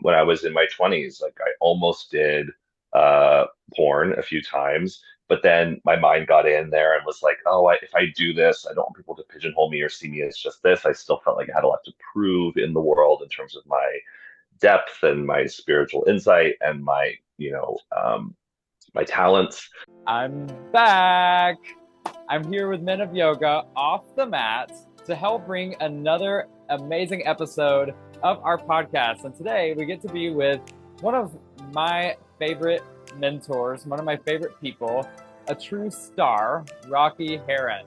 when I was in my 20s. Like I almost did porn a few times, but then my mind got in there and was like, oh, if I do this, I don't want people to pigeonhole me or see me as just this. I still felt like I had a lot to prove in the world in terms of my depth and my spiritual insight and my, my talents. I'm back. I'm here with Men of Yoga off the mat to help bring another amazing episode of our podcast. And today we get to be with one of my favorite mentors, one of my favorite people, a true star, Rocky Heron.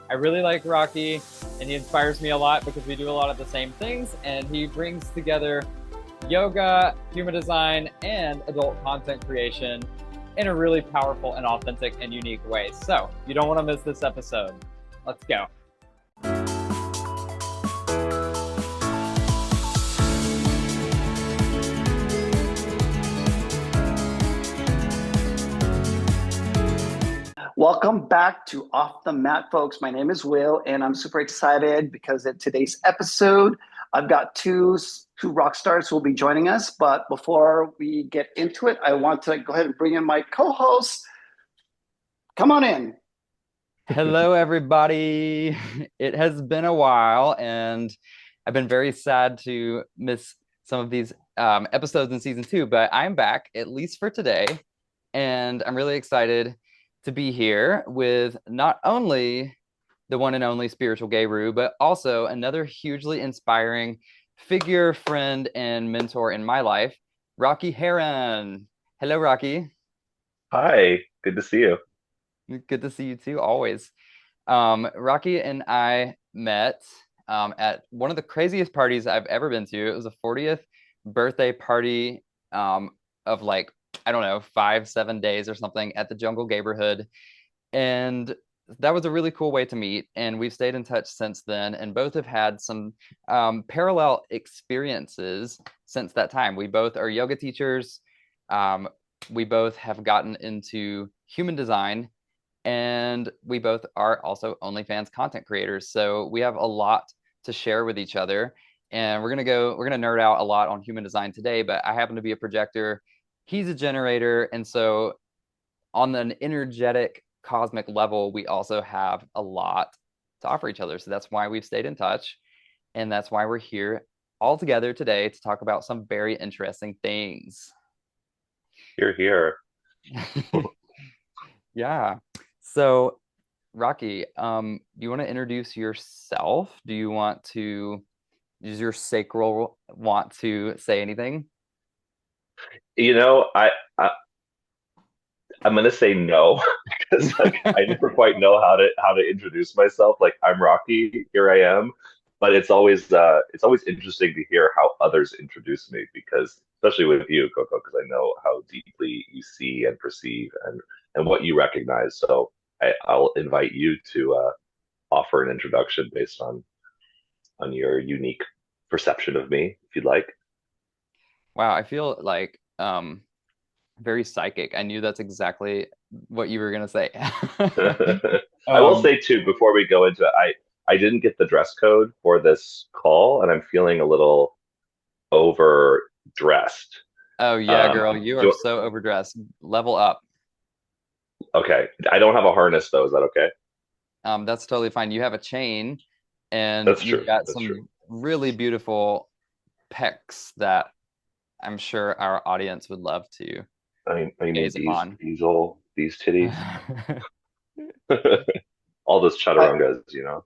I really like Rocky, and he inspires me a lot because we do a lot of the same things, and he brings together yoga, human design, and adult content creation in a really powerful and authentic and unique way. So you don't want to miss this episode. Let's go. Welcome back to Off the Mat, folks. My name is Will, and I'm super excited because in today's episode, I've got two rock stars who will be joining us. But before we get into it, I want to go ahead and bring in my co-host. Come on in. Hello, everybody. It has been a while, and I've been very sad to miss some of these episodes in season 2, but I'm back, at least for today, and I'm really excited to be here with not only the one and only spiritual guru, but also another hugely inspiring figure, friend, and mentor in my life, Rocky Heron. Hello, Rocky. Hi, good to see you. Good to see you too, always. Rocky and I met at one of the craziest parties I've ever been to. It was a 40th birthday party of like, I don't know, 5-7 days or something at the Jungle Neighborhood. And that was a really cool way to meet. And we've stayed in touch since then, and both have had some parallel experiences since that time. We both are yoga teachers. We both have gotten into human design, and we both are also OnlyFans content creators. So we have a lot to share with each other. And we're gonna nerd out a lot on human design today, but I happen to be a projector. He's a generator. And so on an energetic cosmic level, we also have a lot to offer each other. So that's why we've stayed in touch. And that's why we're here all together today to talk about some very interesting things. You're here. Yeah. So, Rocky, do you want to introduce yourself? Does your sacral want to say anything? You know, I'm gonna say no because like I never quite know how to introduce myself. Like I'm Rocky, here I am, but it's always interesting to hear how others introduce me because especially with you, Coco, because I know how deeply you see and perceive and what you recognize. So I'll invite you to offer an introduction based on your unique perception of me, if you'd like. Wow, I feel like very psychic. I knew that's exactly what you were gonna say. I will Um, say too, before we go into it, I didn't get the dress code for this call, and I'm feeling a little overdressed. oh yeah, Um, girl, you are do, so overdressed. Level up. okay, I don't have a harness though. Is that okay? That's totally fine. You have a chain, and That's you've true. got That's true. some really beautiful pecs that I'm sure our audience would love to I mean gaze upon. these titties, all those I, chaturangas, you know.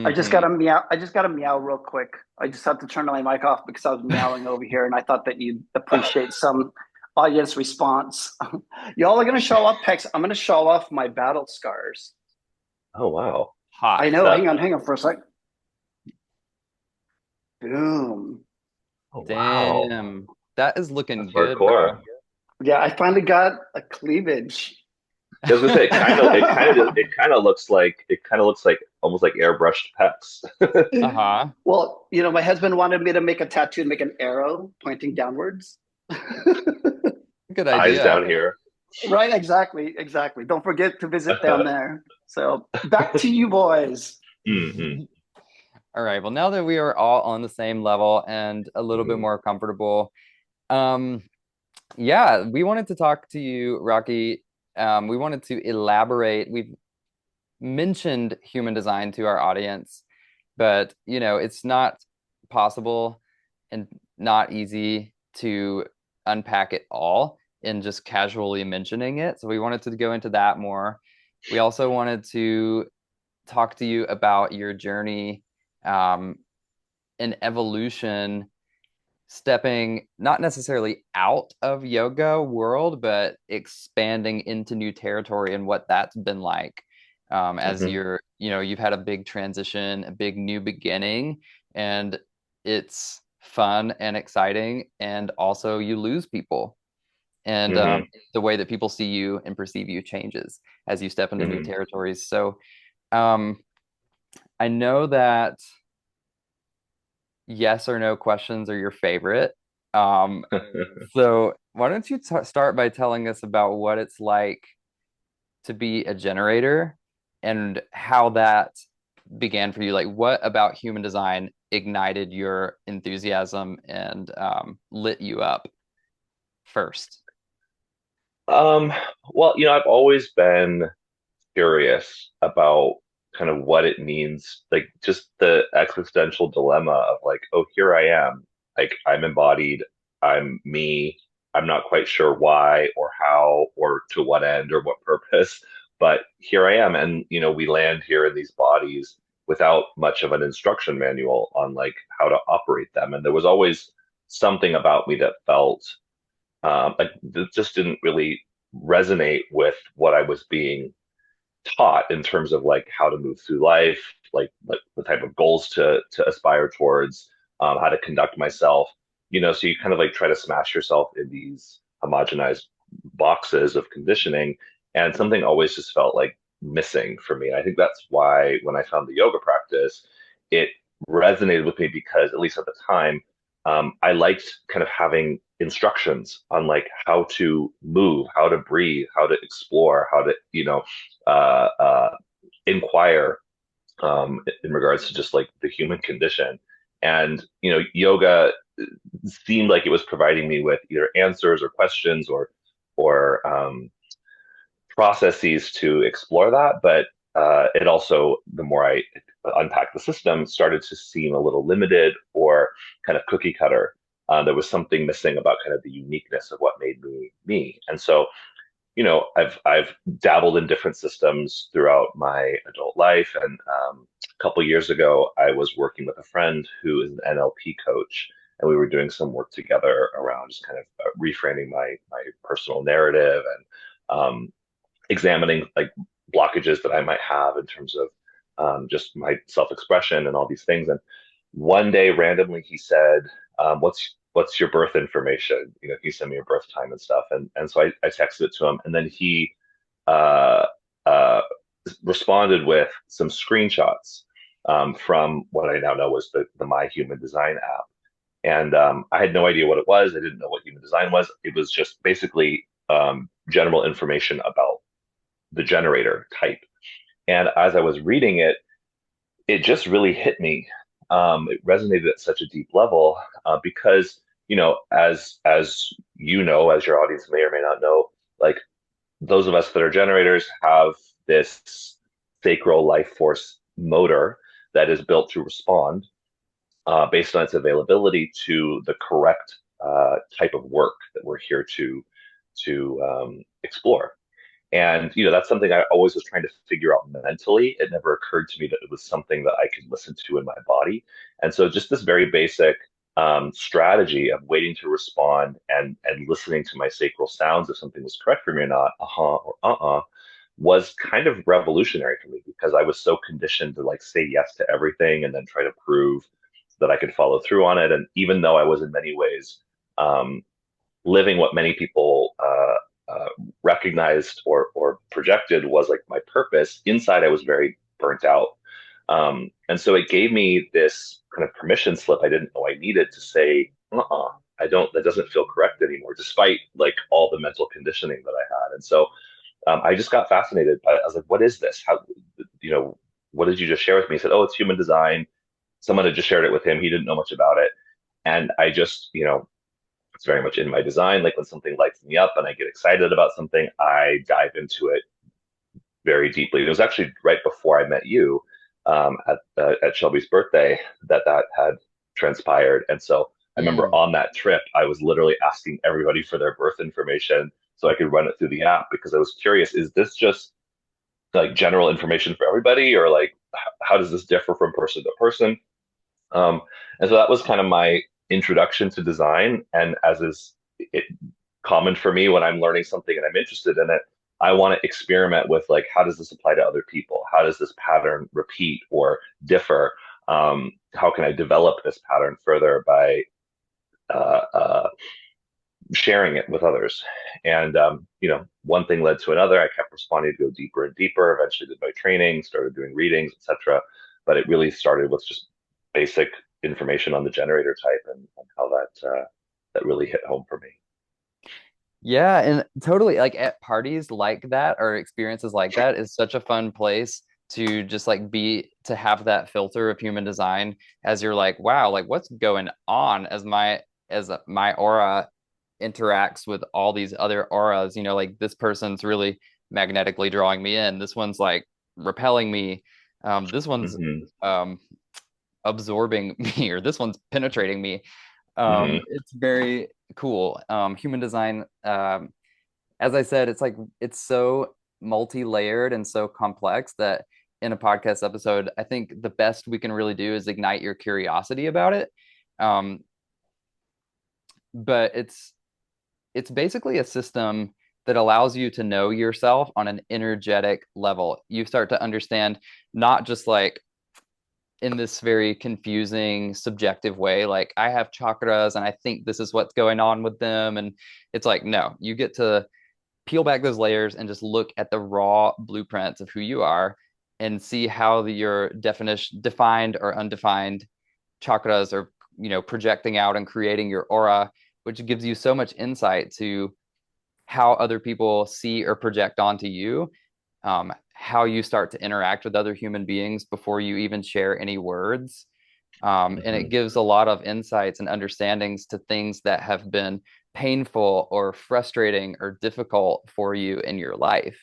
I just got Hmm. to meow. I just got to meow real quick. I just had to turn my mic off because I was meowing over here, and I thought that you'd appreciate some audience response. Y'all are gonna show off pecs. I'm gonna show off my battle scars. Oh wow, Hot. I know. that Hang on for a sec. Boom. oh wow, Damn. That is looking that's good, hardcore. bro. Yeah, I finally got a cleavage. I was gonna say it kind of looks like almost like airbrushed pecs. Uh-huh. Well, my husband wanted me to make a tattoo and make an arrow pointing downwards. Good Eyes idea. down here. Right, exactly, exactly. Don't forget to visit down there. So back to you boys. Hmm. All right. Well, now that we are all on the same level and a little bit Hmm. more comfortable, Um, yeah, we wanted to talk to you, Rocky. We wanted to elaborate. We've mentioned human design to our audience, but it's not possible and not easy to unpack it all in just casually mentioning it. So we wanted to go into that more. We also wanted to talk to you about your journey um, in evolution, stepping not necessarily out of yoga world, but expanding into new territory and what that's been like as Hmm. you've had a big transition, a big new beginning, and it's fun and exciting, and also you lose people, and Hmm. the way that people see you and perceive you changes as you step into new Hmm. territories. So um, I know that yes or no questions are your favorite. Um, so why don't you start by telling us about what it's like to be a generator and how that began for you? Like, what about human design ignited your enthusiasm and lit you up first? Um, well, I've always been curious about kind of what it means, like just the existential dilemma of like, oh, here I am, like I'm embodied, I'm me, I'm not quite sure why or how or to what end or what purpose, but here I am. And, we land here in these bodies without much of an instruction manual on like how to operate them. And there was always something about me that felt like that just didn't really resonate with what I was being taught in terms of like how to move through life, like the type of goals to aspire towards, how to conduct myself. So you kind of like try to smash yourself in these homogenized boxes of conditioning, and something always just felt like missing for me. And I think that's why when I found the yoga practice, it resonated with me because at least at the time, I liked kind of having instructions on like how to move, how to breathe, how to explore, how to, uh, uh, inquire in regards to just like the human condition. And, yoga seemed like it was providing me with either answers or questions or processes to explore that. But it also, the more I unpacked the system, started to seem a little limited or kind of cookie cutter. There was something missing about kind of the uniqueness of what made me me. And so I've dabbled in different systems throughout my adult life, and a couple years ago, I was working with a friend who is an NLP coach, and we were doing some work together around just kind of reframing my personal narrative and examining like blockages that I might have in terms of just my self-expression and all these things. And one day, randomly, he said, "What's your birth information?" He sent me your birth time and stuff, and so I texted it to him, and then he uh, uh, responded with some screenshots from what I now know was the My Human Design app. And I had no idea what it was. I didn't know what human design was. It was just basically general information about the generator type. And as I was reading it, it just really hit me. It resonated at such a deep level because, as as your audience may or may not know, like those of us that are generators have this sacral life force motor that is built to respond based on its availability to the correct type of work that we're here to explore. And that's something I always was trying to figure out mentally. It never occurred to me that it was something that I could listen to in my body. And so just this very basic strategy of waiting to respond and listening to my sacral sounds if something was correct for me or not, uh-huh or uh-uh, was kind of revolutionary for me because I was so conditioned to like say yes to everything and then try to prove that I could follow through on it. And even though I was in many ways um, living what many people recognized or projected was like my purpose, inside I was very burnt out. And so it gave me this kind of permission slip I didn't know I needed to say, I don't, that doesn't feel correct anymore, despite like all the mental conditioning that I had. And so I just got fascinated by it. I was like, what is this? You know, what did you just share with me? He said, oh, it's human design. Someone had just shared it with him. He didn't know much about it. And I just, It's very much in my design. Like when something lights me up and I get excited about something, I dive into it very deeply. It was actually right before I met you at Shelby's birthday that had transpired. And so I remember Mm. on that trip, I was literally asking everybody for their birth information so I could run it through the app because I was curious, is this just like general information for everybody, or like how does this differ from person to person? Um, and so that was kind of my introduction to design. And as is it common for me when I'm learning something and I'm interested in it, I want to experiment with like, how does this apply to other people? How does this pattern repeat or differ? How can I develop this pattern further by sharing it with others? And one thing led to another. I kept responding to go deeper and deeper. Eventually, did my training, started doing readings, etc. But it really started with just basic information on the generator type and how that really hit home for me. Yeah, and totally like at parties like that or experiences like that is such a fun place to just like be to have that filter of human design as you're like, wow, like what's going on as my aura interacts with all these other auras, like this person's really magnetically drawing me in. This one's like repelling me. This one's Hmm. um absorbing me or this one's penetrating me. Hmm. It's very cool. Human design, as I said, it's like it's so multi-layered and so complex that in a podcast episode, I think the best we can really do is ignite your curiosity about it. Um, but it's basically a system that allows you to know yourself on an energetic level. You start to understand not just like in this very confusing, subjective way. Like I have chakras and I think this is what's going on with them. And it's like, no, you get to peel back those layers and just look at the raw blueprints of who you are and see how your defined or undefined chakras are, projecting out and creating your aura, which gives you so much insight to how other people see or project onto you, how you start to interact with other human beings before you even share any words. And it Hmm. gives a lot of insights and understandings to things that have been painful or frustrating or difficult for you in your life.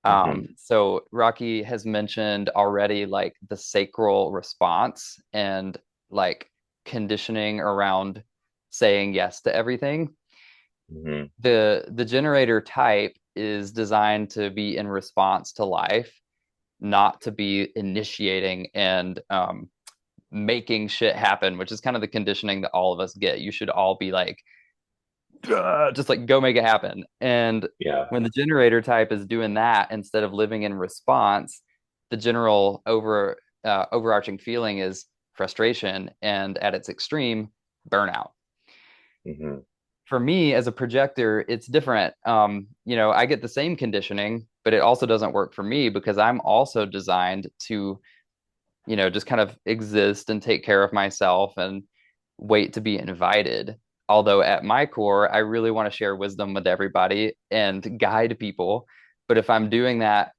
Hmm. So Rocky has mentioned already like the sacral response and like conditioning around saying yes to everything. Hmm. The generator type is designed to be in response to life, not to be initiating and making shit happen, which is kind of the conditioning that all of us get. You should all be like, just like go make it happen. And Yeah. when the generator type is doing that instead of living in response, the general overarching feeling is frustration and at its extreme, burnout. Hmm. For me as a projector, it's different. I get the same conditioning, but it also doesn't work for me because I'm also designed to, just kind of exist and take care of myself and wait to be invited. Although at my core, I really want to share wisdom with everybody and guide people. But if I'm doing that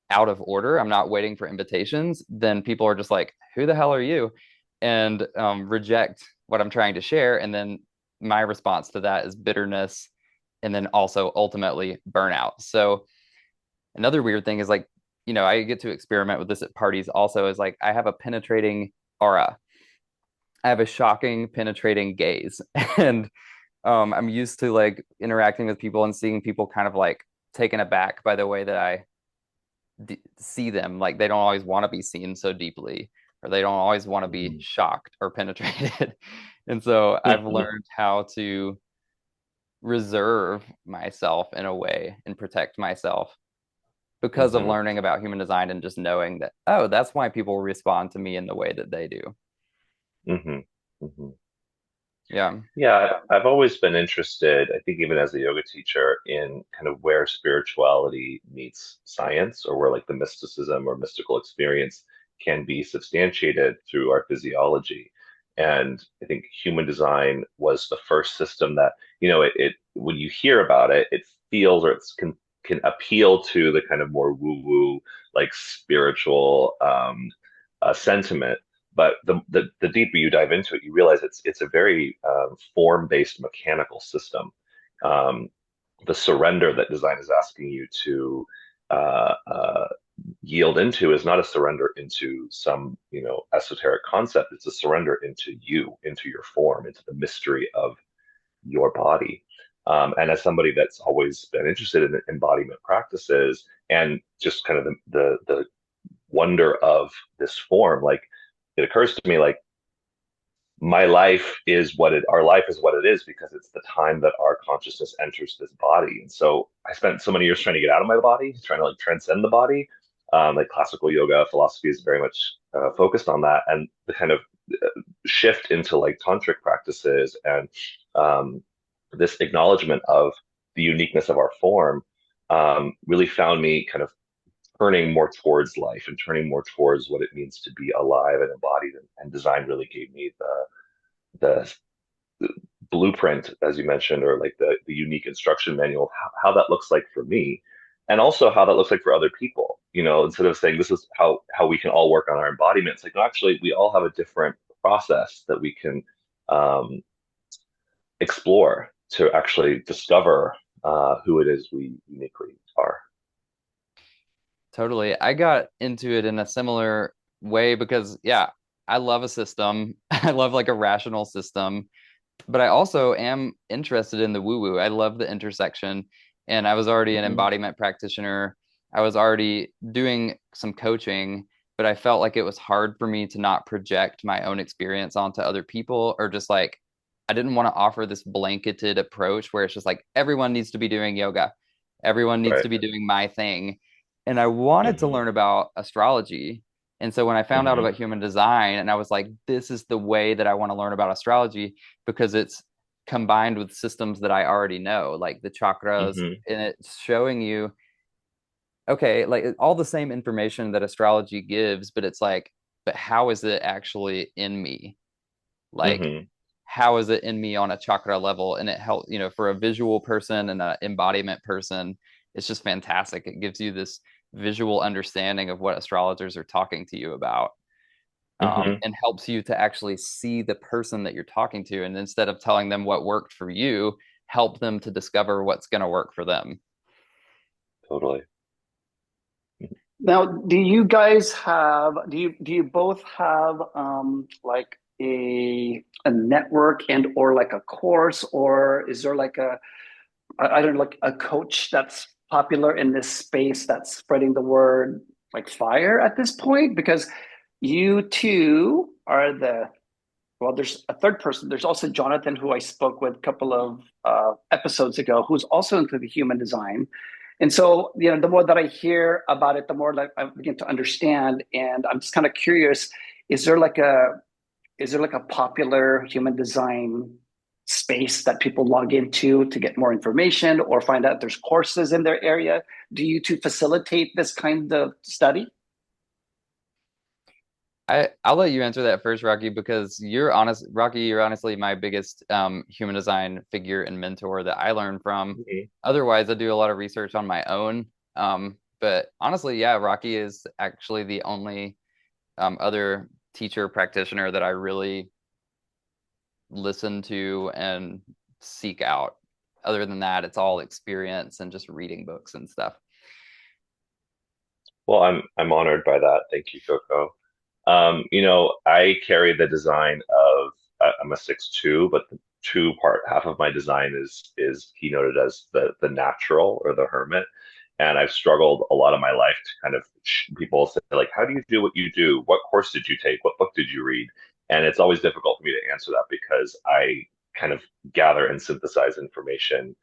out of order, I'm not waiting for invitations, then people are just like, who the hell are you? And reject what I'm trying to share. And then my response to that is bitterness and then also ultimately burnout. So another weird thing is like, I get to experiment with this at parties also is like I have a penetrating aura. I have a shocking, penetrating gaze. And I'm used to like interacting with people and seeing people kind of like taken aback by the way that I see them. Like they don't always want to be seen so deeply, or they don't always want to be Hmm. shocked or penetrated. And so I've learned how to reserve myself in a way and protect myself because of Hmm. learning about human design and just knowing that, oh, that's why people respond to me in the way that they do. Hmm. Hmm. Yeah. Yeah, I've always been interested, I think even as a yoga teacher, in kind of where spirituality meets science or where like the mysticism or mystical experience can be substantiated through our physiology. And I think human design was the first system that, it when you hear about it, it feels or it's can appeal to the kind of more woo-woo, like spiritual sentiment, but the deeper you dive into it, you realize it's a very form-based mechanical system. Um, the surrender that design is asking you to uh, uh, yield into is not a surrender into some, esoteric concept. It's a surrender into you, into your form, into the mystery of your body. And as somebody that's always been interested in embodiment practices and just kind of the wonder of this form, like it occurs to me like my life is our life is what it is because it's the time that our consciousness enters this body. And so I spent so many years trying to get out of my body, trying to like transcend the body. Like classical yoga philosophy is very much focused on that, and the kind of shift into like tantric practices and um, this acknowledgement of the uniqueness of our form really found me kind of turning more towards life and turning more towards what it means to be alive and embodied. And design really gave me the blueprint, as you mentioned, or like the unique instruction manual, how that looks like for me, and also how that looks like for other people. Instead of saying this is how we can all work on our embodiment, it's like no, actually, we all have a different process that we can um, explore to actually discover who it is we uniquely are. Totally. I got into it in a similar way because, yeah, I love a system. I love like a rational system, but I also am interested in the woo-woo. I love the intersection. And I was already an Hmm. embodiment practitioner. I was already doing some coaching, but I felt like it was hard for me to not project my own experience onto other people, or just like I didn't want to offer this blanketed approach where it's just like everyone needs to be doing yoga. Everyone needs Right. to be doing my thing. And I wanted to Hmm. learn about astrology. And so when I found out Hmm. about human design, and I was like, this is the way that I want to learn about astrology because it's combined with systems that I already know, like the chakras, Hmm. and it's showing you, okay, like all the same information that astrology gives, but it's like, but how is it actually in me? Like, Hmm. how is it in me on a chakra level? And it helps, for a visual person and an embodiment person, it's just fantastic. It gives you this visual understanding of what astrologers are talking to you about, Hmm. and helps you to actually see the person that you're talking to. And instead of telling them what worked for you, help them to discover what's going to work for them. Totally. Now, do you guys have do you both have like a network and or like a course, or is there like I don't know, like a coach that's popular in this space that's spreading the word like fire at this point? Because you two are well, there's a third person. There's also Jonathan, who I spoke with a couple of episodes ago, who's also into the human design. And so, the more that I hear about it, the more that I begin to understand. And I'm just kind of curious: is there like a popular human design space that people log into to get more information or find out there's courses in their area? Do you two facilitate this kind of study? I'll let you answer that first, Rocky, because Rocky, you're honestly my biggest human design figure and mentor that I learned from. Hmm. Otherwise, I do a lot of research on my own. But honestly, yeah, Rocky is actually the only other teacher practitioner that I really listen to and seek out. Other than that, it's all experience and just reading books and stuff. Well, I'm honored by that. Thank you, Coco. I carry the design of I'm a 6'2", but the two part half of my design is keynoted as the natural or the hermit. And I've struggled a lot of my life to kind of people say like, how do you do what you do? What course did you take? What book did you read? And it's always difficult for me to answer that because I kind of gather and synthesize information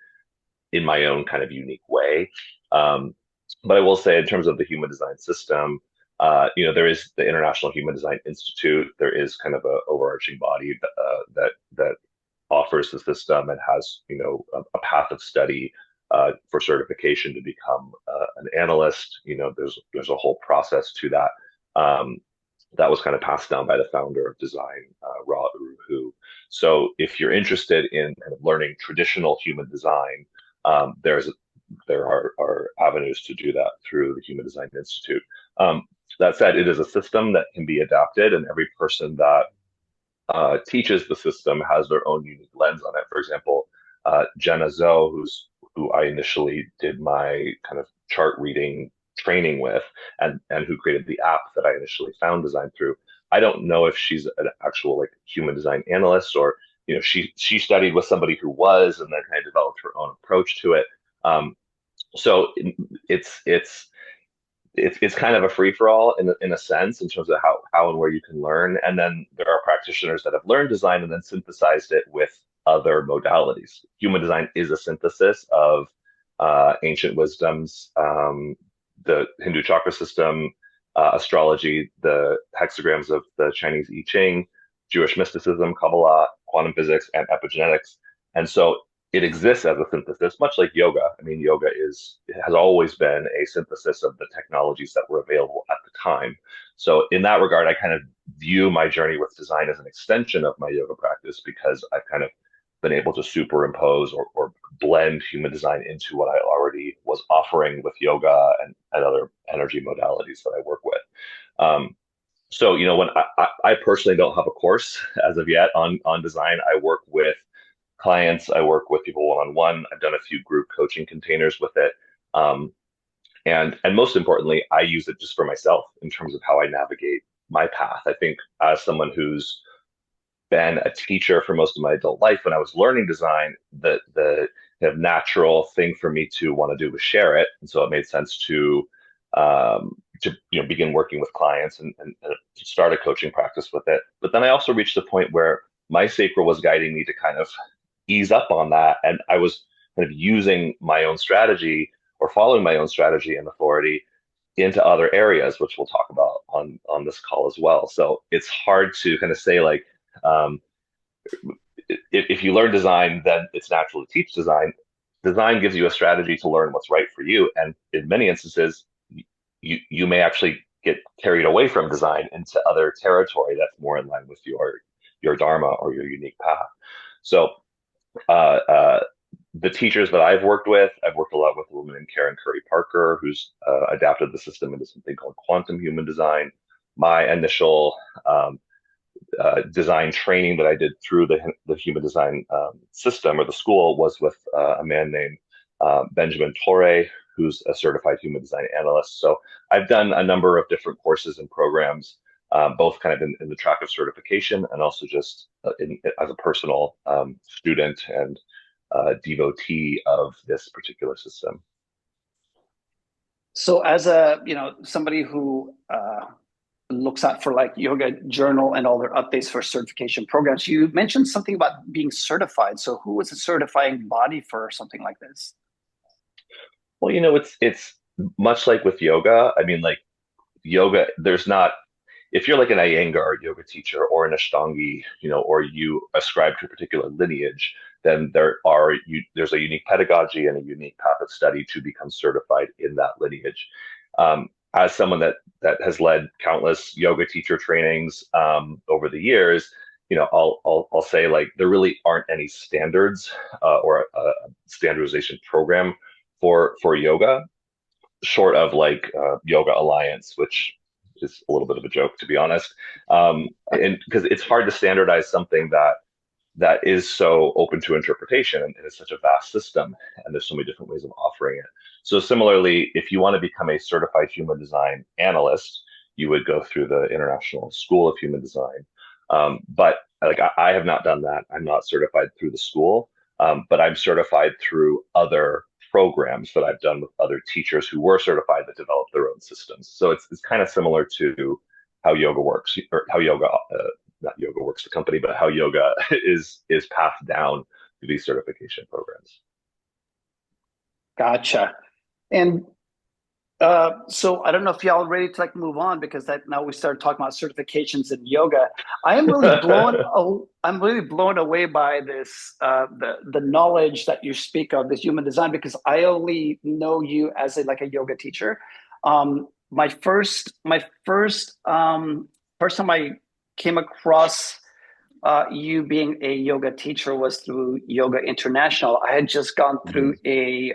in my own kind of unique way. Um, but I will say, in terms of the human design system, there is the International Human Design Institute. There is kind of a overarching body that offers the system and has, a path of study for certification to become an analyst. There's a whole process to that. That was kind of passed down by the founder of design, Ra Uru Hu. So if you're interested in kind of learning traditional human design, there are avenues to do that through the Human Design Institute. That said, it is a system that can be adapted, and every person that teaches the system has their own unique lens on it. For example, Jenna Zoe, who I initially did my kind of chart reading training with, and who created the app that I initially found design through. I don't know if she's an actual like human design analyst, or she studied with somebody who was, and then kind of developed her own approach to it. Um, so it's it's it's kind of a free for all in a sense in terms of how and where you can learn. And then there are practitioners that have learned design and then synthesized it with other modalities. Human design is a synthesis of ancient wisdoms, the Hindu chakra system, astrology, the hexagrams of the Chinese I Ching, Jewish mysticism, Kabbalah, quantum physics, and epigenetics. And so it exists as a synthesis, much like yoga. I mean, yoga has always been a synthesis of the technologies that were available at the time. So in that regard, I kind of view my journey with design as an extension of my yoga practice, because I've kind of been able to superimpose or blend human design into what I already was offering with yoga and other energy modalities that I work with. So, when I personally don't have a course as of yet on design. I work with clients, I work with people one-on-one. I've done a few group coaching containers with it. And most importantly, I use it just for myself in terms of how I navigate my path. I think as someone who's been a teacher for most of my adult life, when I was learning design, the kind of natural thing for me to want to do was share it. And so it made sense to begin working with clients and start a coaching practice with it. But then I also reached the point where my sacral was guiding me to kind of ease up on that, and I was kind of using my own strategy or following my own strategy and authority into other areas, which we'll talk about on this call as well. So it's hard to kind of say like, um, if you learn design, then it's natural to teach design. Design gives you a strategy to learn what's right for you, and in many instances, you may actually get carried away from design into other territory that's more in line with your dharma or your unique path. So uh, uh, the teachers that I've worked a lot with a woman named Karen Curry Parker, who's adapted the system into something called quantum human design. My initial design training that I did through the human design system or the school was with a man named Benjamin Torre, who's a certified human design analyst. So I've done a number of different courses and programs, both kind of in the track of certification and also just as a personal student and devotee of this particular system. So as a somebody who looks out for like Yoga Journal and all their updates for certification programs, you mentioned something about being certified. So who is a certifying body for something like this? Well, it's much like with yoga. I mean, like yoga, there's not, if you're like an Iyengar yoga teacher or an Ashtangi, or you ascribe to a particular lineage, then there's a unique pedagogy and a unique path of study to become certified in that lineage. As someone that has led countless yoga teacher trainings over the years, I'll say like there really aren't any standards or a standardization program for yoga, short of like Yoga Alliance, which is a little bit of a joke, to be honest. And because it's hard to standardize something that is so open to interpretation, and it's such a vast system, and there's so many different ways of offering it. So similarly, if you want to become a certified human design analyst, you would go through the International School of Human Design. But like I have not done that. I'm not certified through the school, but I'm certified through other programs that I've done with other teachers who were certified that developed their own systems. So it's kind of similar to how yoga works, or how yoga, not yoga works the company, but how yoga is passed down to these certification programs. Gotcha. And so I don't know if y'all ready to like move on, because that now we started talking about certifications in yoga. I'm really blown away by this the knowledge that you speak of, this human design, because I only know you as like a yoga teacher. My first time I came across You being a yoga teacher was through Yoga International. I had just gone through Mhm.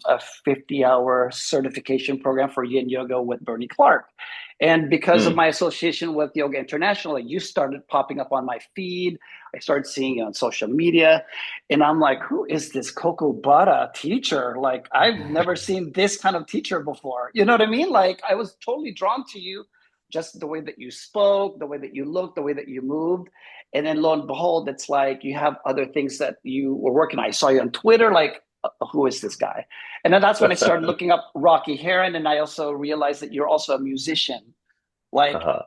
a 50-hour certification program for Yin Yoga with Bernie Clark. And because of Mm. my association with Yoga International, you started popping up on my feed. I started seeing you on social media. And I'm like, who is this Coco Butter teacher? Like, I've never seen this kind of teacher before. You know what I mean? Like, I was totally drawn to you, just the way that you spoke, the way that you looked, the way that you moved. And then lo and behold, it's like you have other things that you were working on. I saw you on Twitter, like, who is this guy? And then that's when I started looking up Rocky Heron. And I also realized that you're also a musician. Like, Uh-huh.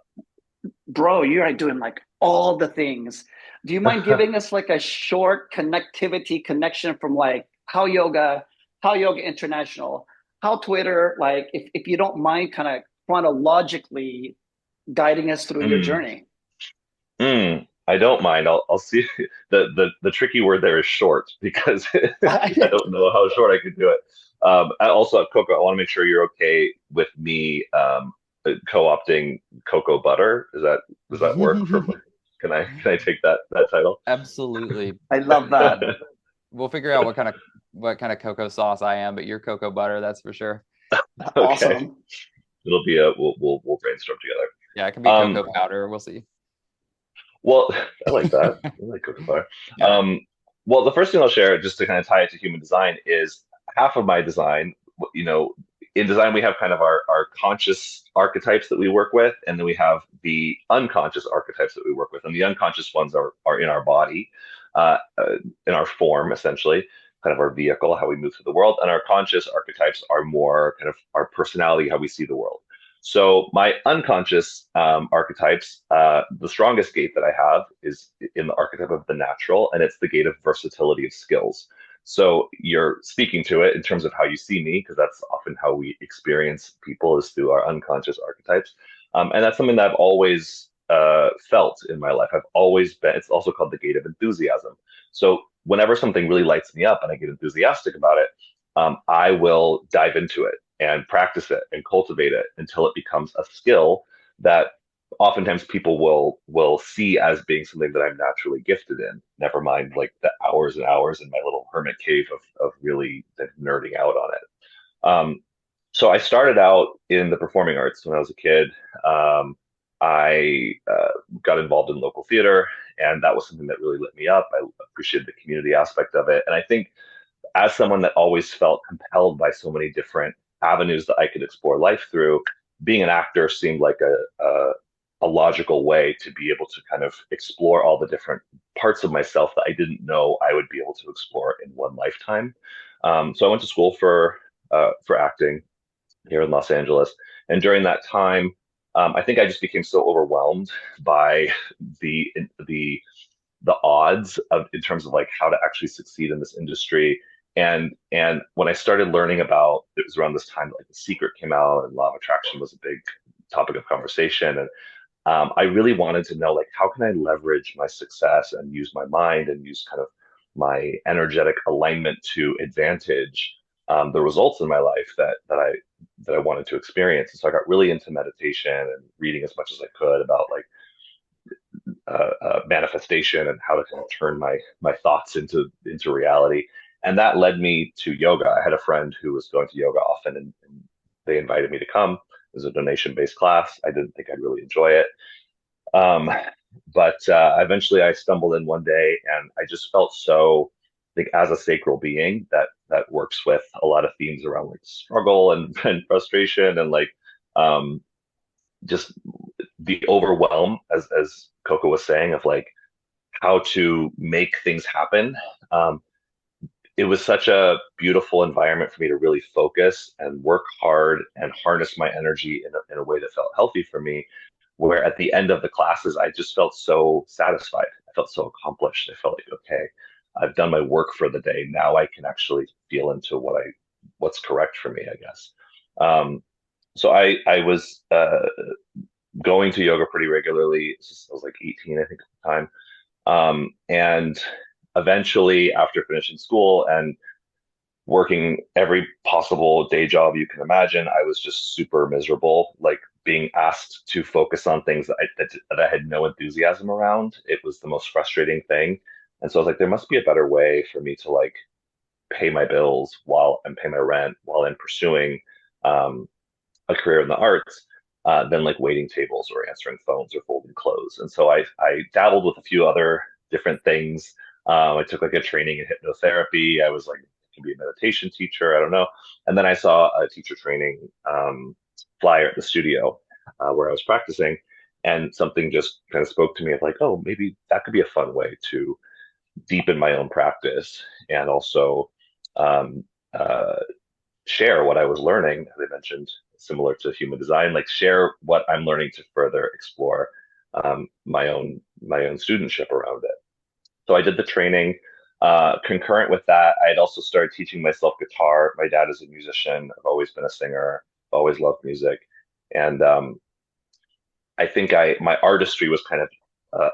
bro, you're like doing like all the things. Do you mind giving us like a short connectivity connection from like how yoga international, how Twitter, like if you don't mind kind of chronologically guiding us through your Mm. journey? Mm. I don't mind. I'll see. The tricky word there is short because I don't know how short I could do it. I also, Coco, I want to make sure you're okay with me co-opting cocoa butter. Does that work for my, can I take that title? Absolutely. I love that. We'll figure out what kind of cocoa sauce I am, but you're cocoa butter, that's for sure. Okay. Awesome. It'll be we'll brainstorm together. Yeah, it can be Um, cocoa powder. We'll see. well, I like that. I like cocoa butter. Yeah. Um, well, the first thing I'll share, just to kind of tie it to human design, is half of my design. You know, in design we have kind of our conscious archetypes that we work with, and then we have the unconscious archetypes that we work with. And the unconscious ones are in our body, in our form, essentially, kind of our vehicle, how we move through the world. And our conscious archetypes are more kind of our personality, how we see the world. So my unconscious archetypes, the strongest gate that I have is in the archetype of the natural, and it's the gate of versatility of skills. So you're speaking to it in terms of how you see me, because that's often how we experience people is through our unconscious archetypes. And that's something that I've always felt in my life. I've always been, it's also called the gate of enthusiasm. So whenever something really lights me up and I get enthusiastic about it, I will dive into it and practice it and cultivate it until it becomes a skill that oftentimes people will see as being something that I'm naturally gifted in. Never mind like the hours and hours in my little hermit cave of really nerding out on it. So I started out in the performing arts when I was a kid. I got involved in local theater, and that was something that really lit me up. I appreciated the community aspect of it, and I think as someone that always felt compelled by so many different avenues that I could explore life through, being an actor seemed like a logical way to be able to kind of explore all the different parts of myself that I didn't know I would be able to explore in one lifetime. So I went to school for acting here in Los Angeles, and during that time, I think I just became so overwhelmed by the the the odds of in terms of like how to actually succeed in this industry. And when I started learning about it was around this time that like The Secret came out and Law of Attraction was a big topic of conversation. And I really wanted to know like how can I leverage my success and use my mind and use kind of my energetic alignment to advantage the results in my life that I wanted to experience. And so I got really into meditation and reading as much as I could about like manifestation and how to kind of turn my thoughts into reality. And that led me to yoga. I had a friend who was going to yoga often, and they invited me to come. It was a donation-based class. I didn't think I'd really enjoy it, um, but eventually I stumbled in one day, and I just felt so. I think as a sacral being that works with a lot of themes around like struggle and frustration and like um, just the overwhelm, as Coco was saying, of like how to make things happen. Um, it was such a beautiful environment for me to really focus and work hard and harness my energy in a way that felt healthy for me. Where at the end of the classes, I just felt so satisfied. I felt so accomplished. I felt like, okay, I've done my work for the day. Now I can actually feel into what's correct for me, I guess. Um, so I was going to yoga pretty regularly. I was like 18, I think, at the time. And eventually, after finishing school and working every possible day job you can imagine. I was just super miserable, like being asked to focus on things that I had no enthusiasm around. It was the most frustrating thing. And so I was like, there must be a better way for me to like pay my bills while and pay my rent while I'm pursuing um, a career in the arts than like waiting tables or answering phones or folding clothes. And so I dabbled with a few other different things. I took like a training in hypnotherapy. I was like, can be a meditation teacher. I don't know. And then I saw a teacher training flyer at the studio where I was practicing, and something just kind of spoke to me of like, oh, maybe that could be a fun way to deepen my own practice and also um, uh, share what I was learning, as I mentioned, similar to human design, like share what I'm learning to further explore my own studentship around it. So I did the training. Concurrent with that, I had also started teaching myself guitar. My dad is a musician. I've always been a singer. Always loved music, and I think I my artistry was kind of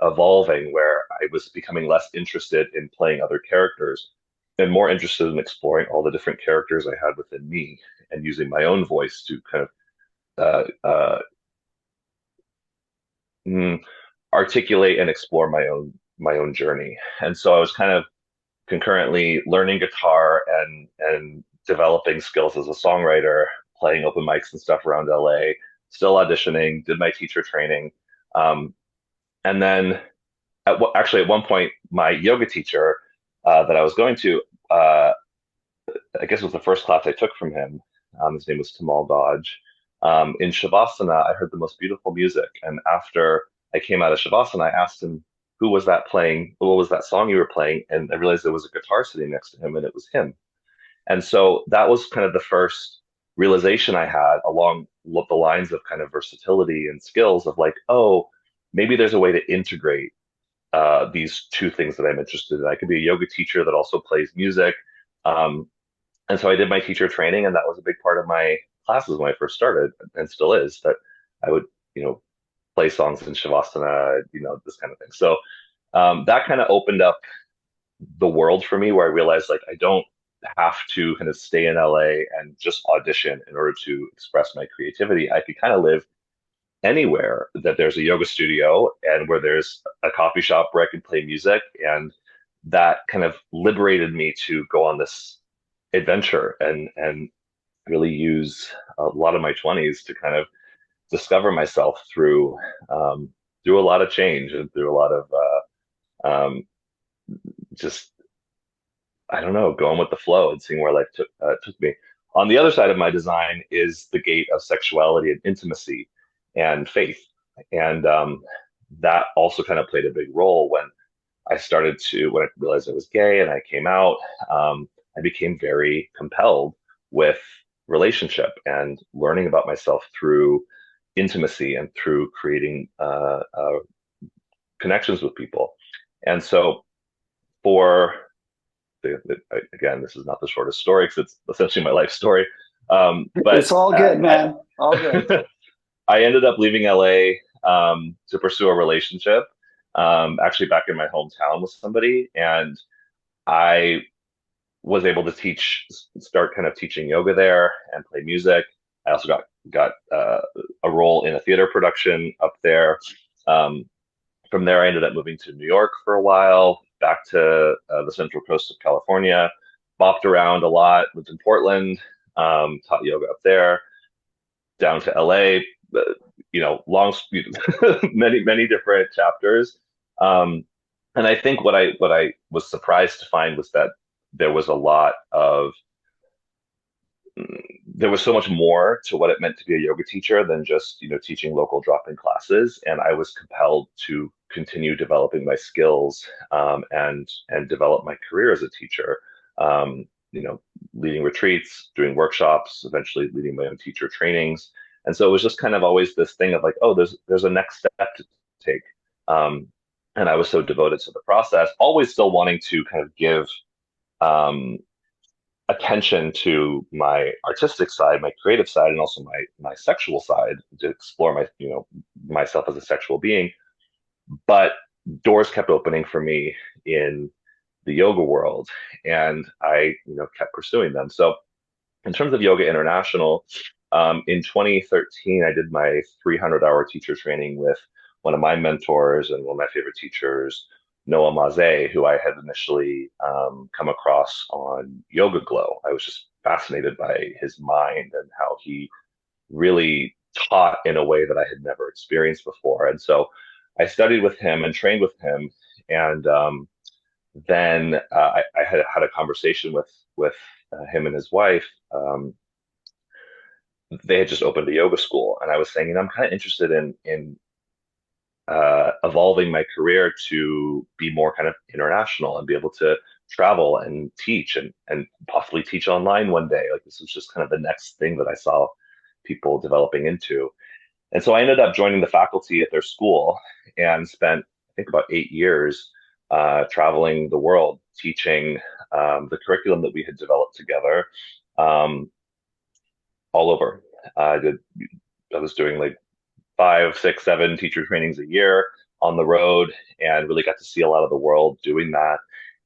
evolving, where I was becoming less interested in playing other characters and more interested in exploring all the different characters I had within me and using my own voice to kind of mm, articulate and explore my own journey. And so I was kind of concurrently learning guitar and developing skills as a songwriter, playing open mics and stuff around LA, still auditioning, did my teacher training. And then actually at one point, my yoga teacher that I was going to, I guess it was the first class I took from him. His name was Tamal Dodge. In Shavasana, I heard the most beautiful music. And after I came out of Shavasana, I asked him, who was that playing? What was that song you were playing? And I realized there was a guitar sitting next to him, and it was him. And so that was kind of the first realization I had along the lines of kind of versatility and skills of like, oh, maybe there's a way to integrate these two things that I'm interested in. I could be a yoga teacher that also plays music. Um, and so I did my teacher training, and that was a big part of my classes when I first started, and still is, that I would, play songs in Shavasana, this kind of thing. So that kind of opened up the world for me, where I realized like I don't have to kind of stay in LA and just audition in order to express my creativity. I could kind of live anywhere that there's a yoga studio and where there's a coffee shop where I can play music. And that kind of liberated me to go on this adventure and really use a lot of my 20s to kind of discover myself through a lot of change and through a lot of just I don't know, going with the flow and seeing where life took me. On the other side of my design is the gate of sexuality and intimacy and faith, and that also kind of played a big role when when I realized I was gay and I came out. I became very compelled with relationship and learning about myself through intimacy and through creating connections with people. And so for again, this is not the shortest story because it's essentially my life story. But it's all good, man. All good. I ended up leaving LA to pursue a relationship, actually back in my hometown with somebody, and I was able to start kind of teaching yoga there and play music. I also got a role in a theater production up there. From there, I ended up moving to New York for a while, back to the central coast of California, bopped around a lot, lived in Portland, taught yoga up there, down to LA, long, many different chapters. And I think what I was surprised to find was that there was a lot of there was so much more to what it meant to be a yoga teacher than just teaching local drop-in classes, and I was compelled to continue developing my skills and develop my career as a teacher. Leading retreats, doing workshops, eventually leading my own teacher trainings, and so it was just kind of always this thing of like, oh, there's a next step to take, and I was so devoted to the process, always still wanting to kind of give um, attention to my artistic side, my creative side, and also my sexual side to explore myself as a sexual being. But doors kept opening for me in the yoga world, and I, kept pursuing them. So in terms of Yoga International, in 2013, I did my 300-hour teacher training with one of my mentors and one of my favorite teachers, Noah Maze, who I had initially come across on Yoga Glow. I was just fascinated by his mind and how he really taught in a way that I had never experienced before. And so I studied with him and trained with him. And then I had a conversation with him and his wife. They had just opened a yoga school, and I was saying, I'm kind of interested in evolving my career to be more kind of international and be able to travel and teach and possibly teach online one day. Like this was just kind of the next thing that I saw people developing into. And so I ended up joining the faculty at their school and spent, I think, about 8 years traveling the world teaching the curriculum that we had developed together um, all over. I was doing like 5, 6, 7 teacher trainings a year on the road and really got to see a lot of the world doing that.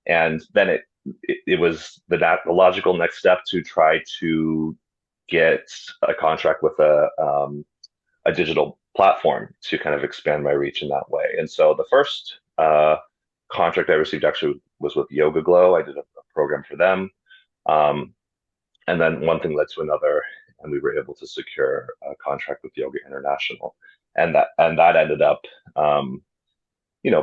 And then it was the logical next step to try to get a contract with a digital platform to kind of expand my reach in that way. And so the first contract I received actually was with Yoga Glow. I did a program for them. Um, and then one thing led to another, and we were able to secure a contract with Yoga International. And that ended up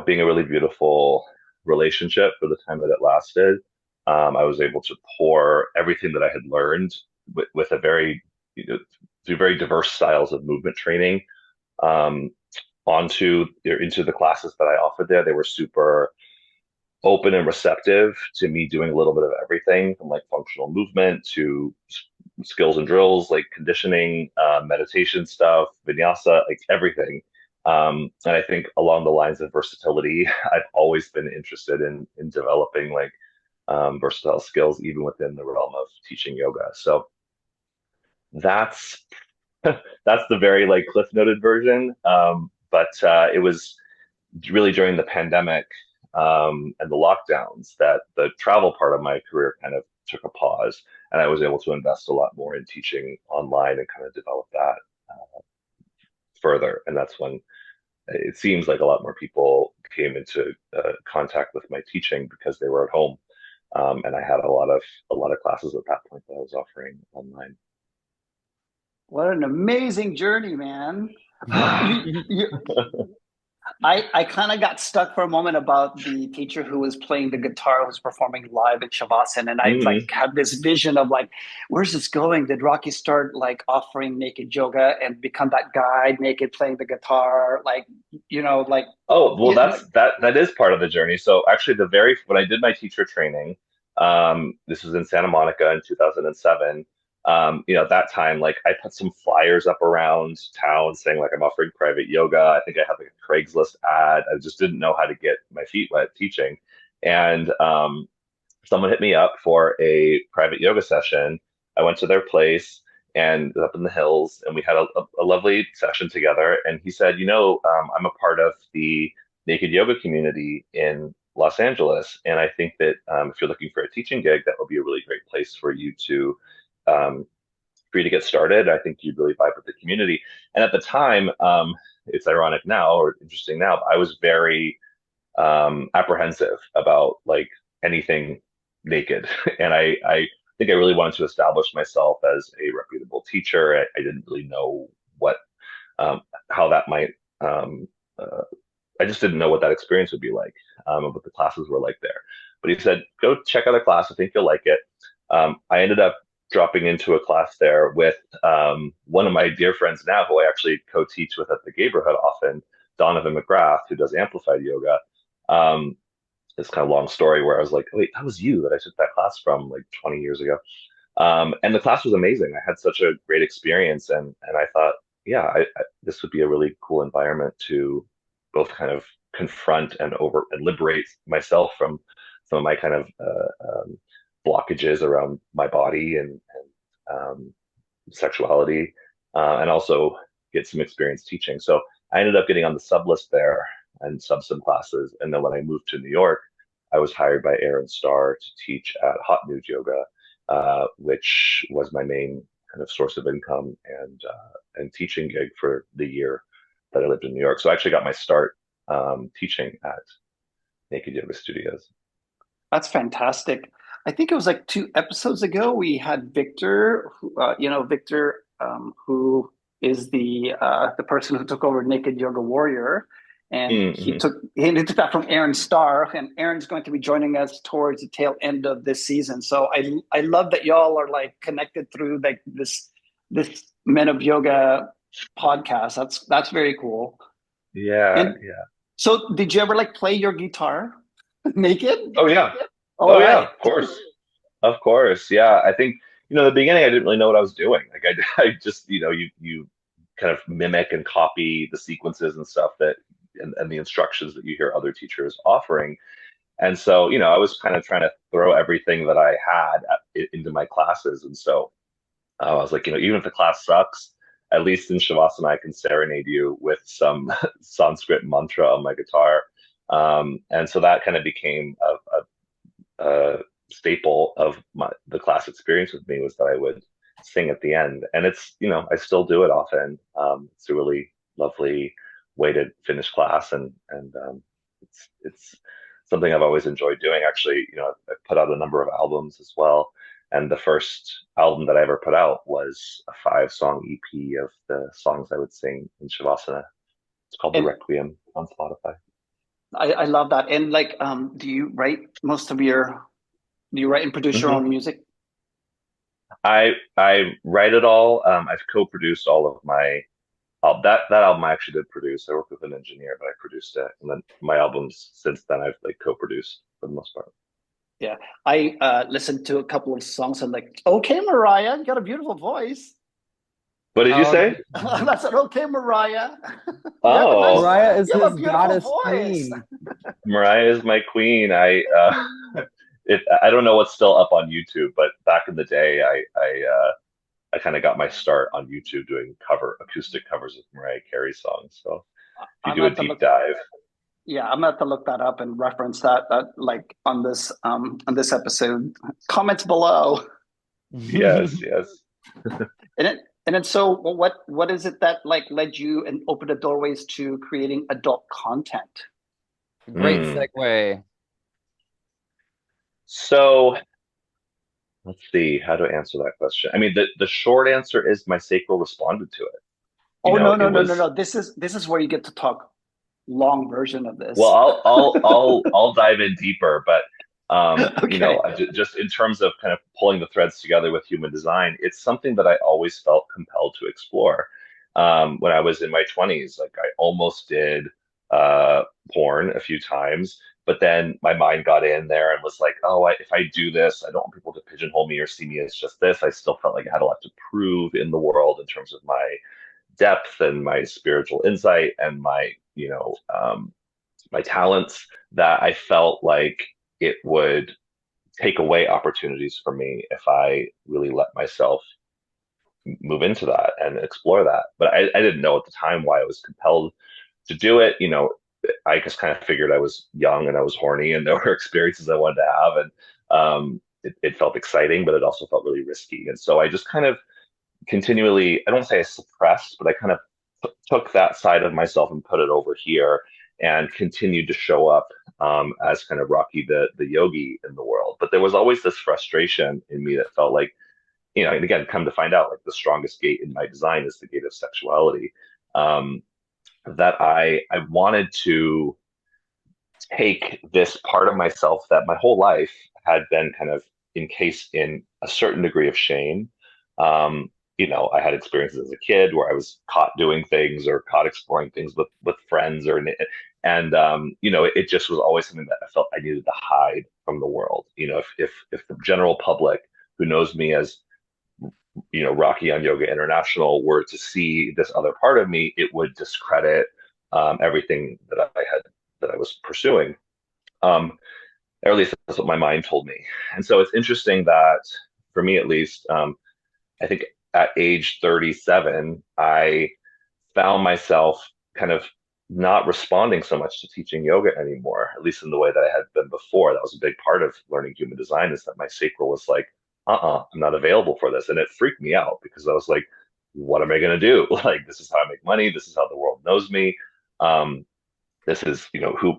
being a really beautiful relationship for the time that it lasted. I was able to pour everything that I had learned with a very, through very diverse styles of movement training um, into the classes that I offered there. They were super open and receptive to me doing a little bit of everything from like functional movement to skills and drills, like conditioning, meditation stuff, vinyasa, like everything. And I think along the lines of versatility, I've always been interested in developing like versatile skills, even within the realm of teaching yoga. So that's that's the very like cliff noted version. But it was really during the pandemic and the lockdowns that the travel part of my career kind of took a pause, and I was able to invest a lot more in teaching online and kind of develop that further. And that's when it seems like a lot more people came into contact with my teaching because they were at home, and I had a lot of classes at that point that I was offering online. What an amazing journey, man. I kind of got stuck for a moment about the teacher who was playing the guitar, who was performing live in Shavasana. And I like Mm. had this vision of like, where's this going? Did Rocky start like offering naked yoga and become that guy naked playing the guitar? Like, like, Oh, well, it, that is part of the journey. So actually when I did my teacher training, this was in Santa Monica in 2007. At that time, like I put some flyers up around town saying like I'm offering private yoga. I think I had like a Craigslist ad. I just didn't know how to get my feet wet teaching. And someone hit me up for a private yoga session. I went to their place and up in the hills, and we had a lovely session together. And he said, I'm a part of the naked yoga community in Los Angeles, and I think that if you're looking for a teaching gig, that would be a really great place um, for you to get started. I think you'd really vibe with the community. And at the time, it's ironic now or interesting now, but I was very apprehensive about like anything naked. And I think I really wanted to establish myself as a reputable teacher. I didn't really know what how that might uh, I just didn't know what that experience would be like, and what the classes were like there. But he said, go check out a class. I think you'll like it. I ended up dropping into a class there with one of my dear friends now, who I actually co-teach with at the Gayborhood often, Donovan McGrath, who does amplified yoga. Um, it's kind of a long story where I was like, wait, that was you that I took that class from like 20 years ago. And the class was amazing. I had such a great experience, and I thought, yeah, this would be a really cool environment to both kind of confront and liberate myself from some of my kind of blockages around my body and sexuality, and also get some experience teaching. So I ended up getting on the sub list there and sub some classes. And then when I moved to New York, I was hired by Aaron Starr to teach at Hot Nude Yoga, which was my main kind of source of income and teaching gig for the year that I lived in New York. So I actually got my start teaching at Naked Yoga Studios. That's fantastic. I think it was like 2 episodes ago we had Victor, Victor, who is the person who took over Naked Yoga Warrior, and Mm-hmm. he took that from Aaron Starr, and Aaron's going to be joining us towards the tail end of this season. So I love that y'all are like connected through like this Men of Yoga podcast. That's very cool. Yeah, And yeah. so, did you ever like play your guitar naked? Oh yeah. All Oh yeah, right. of course. Of course. Yeah. I think, in the beginning I didn't really know what I was doing. Like I just, you kind of mimic and copy the sequences and stuff and the instructions that you hear other teachers offering. And so, I was kind of trying to throw everything that I had into my classes. And so I was like, even if the class sucks, at least in Shavasana, I can serenade you with some Sanskrit mantra on my guitar. And so that kind of became a staple of the class experience with me was that I would sing at the end. And it's, I still do it often. It's a really lovely way to finish class and it's something I've always enjoyed doing. Actually, I've put out a number of albums as well. And the first album that I ever put out was a 5-song EP of the songs I would sing in Shavasana. It's called The And Requiem on Spotify. I love that. And like, do you write and produce your Hmm. own music? I write it all. I've co-produced all of my that album I actually did produce. I worked with an engineer, but I produced it. And then my albums since then I've like co-produced for the most part. Yeah. I listened to a couple of songs and like, okay, Mariah, you got a beautiful voice. What did you Oh, say? I said, okay, Mariah, Oh, Mariah is you have a his beautiful goddess voice. queen. Mariah is my queen. I don't know what's still up on YouTube, but back in the day, I kind of got my start on YouTube doing acoustic covers of Mariah Carey songs. So if you I'm do a at the deep look. dive, Yeah, I'm gonna have to look that up and reference that like on this episode. Comments below. yes, yes. And then so what is it that like led you and opened the doorways to creating adult content? Great Hmm. segue. So let's see how to answer that question. I mean, the short answer is my sacral responded to it. Oh no, It no, no, no, was no. This is where you get to talk long version of well, this. I'll dive in deeper, but Okay. just in terms of kind of pulling the threads together with human design, it's something that I always felt compelled to explore. When I was in my 20s, like I almost did uh, porn a few times, but then my mind got in there and was like, oh, if I do this, I don't want people to pigeonhole me or see me as just this. I still felt like I had a lot to prove in the world in terms of my depth and my spiritual insight and my talents that I felt like it would take away opportunities for me if I really let myself move into that and explore that. But I didn't know at the time why I was compelled to do it. I just kind of figured I was young and I was horny and there were experiences I wanted to have. And it felt exciting, but it also felt really risky. And so I just kind of continually, I don't say I suppressed, but I kind of took that side of myself and put it over here and continued to show up as kind of Rocky the yogi in the world. But there was always this frustration in me that felt like, and again, come to find out, like the strongest gate in my design is the gate of sexuality. Um, that I wanted to take this part of myself that my whole life had been kind of encased in a certain degree of shame. Um, I had experiences as a kid where I was caught doing things or caught exploring things with friends and it just was always something that I felt I needed to hide from the world. If the general public who knows me as Rocky on Yoga International were to see this other part of me, it would discredit everything that I was pursuing. Um, or at least that's what my mind told me. And so it's interesting that, for me at least, I think at age 37, I found myself kind of not responding so much to teaching yoga anymore, at least in the way that I had been before. That was a big part of learning human design, is that my sacral was like, I'm not available for this. And it freaked me out because I was like, what am I going to do? Like, this is how I make money. This is how the world knows me. Um, this is, who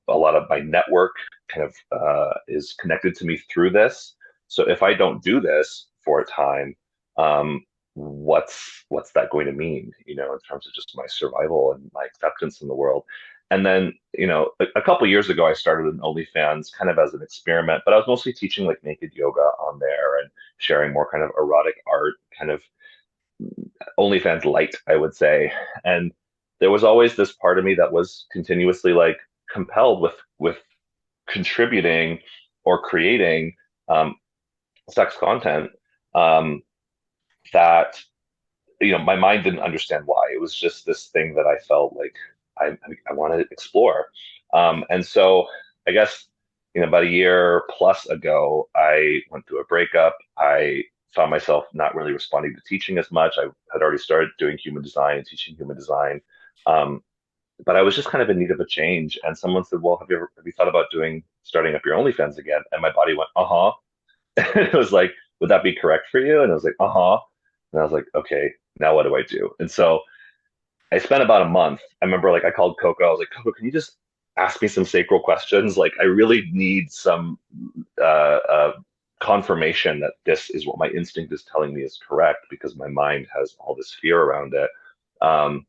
a lot of my network kind of is connected to me through this. So if I don't do this for a time, um, what's that going to mean, in terms of just my survival and my acceptance in the world? And then, a couple years ago, I started an OnlyFans kind of as an experiment, but I was mostly teaching like naked yoga on there and sharing more kind of erotic art, kind of OnlyFans light, I would say. And there was always this part of me that was continuously like compelled with contributing or creating um, sex content, um, that my mind didn't understand why. It was just this thing that I felt like I wanted to explore. And so I guess, about a year plus ago, I went through a breakup. I found myself not really responding to teaching as much. I had already started doing human design and teaching human design. Um, but I was just kind of in need of a change. And someone said, well, have you thought about starting up your OnlyFans again? And my body went, uh-huh. And it was like, would that be correct for you? And I was like, uh-huh. And I was like, okay, now what do I do? And so I spent about a month. I remember like I called Coco. I was like, Coco, can you just ask me some sacral questions? Like I really need some confirmation that this is what my instinct is telling me is correct, because my mind has all this fear around it. Um,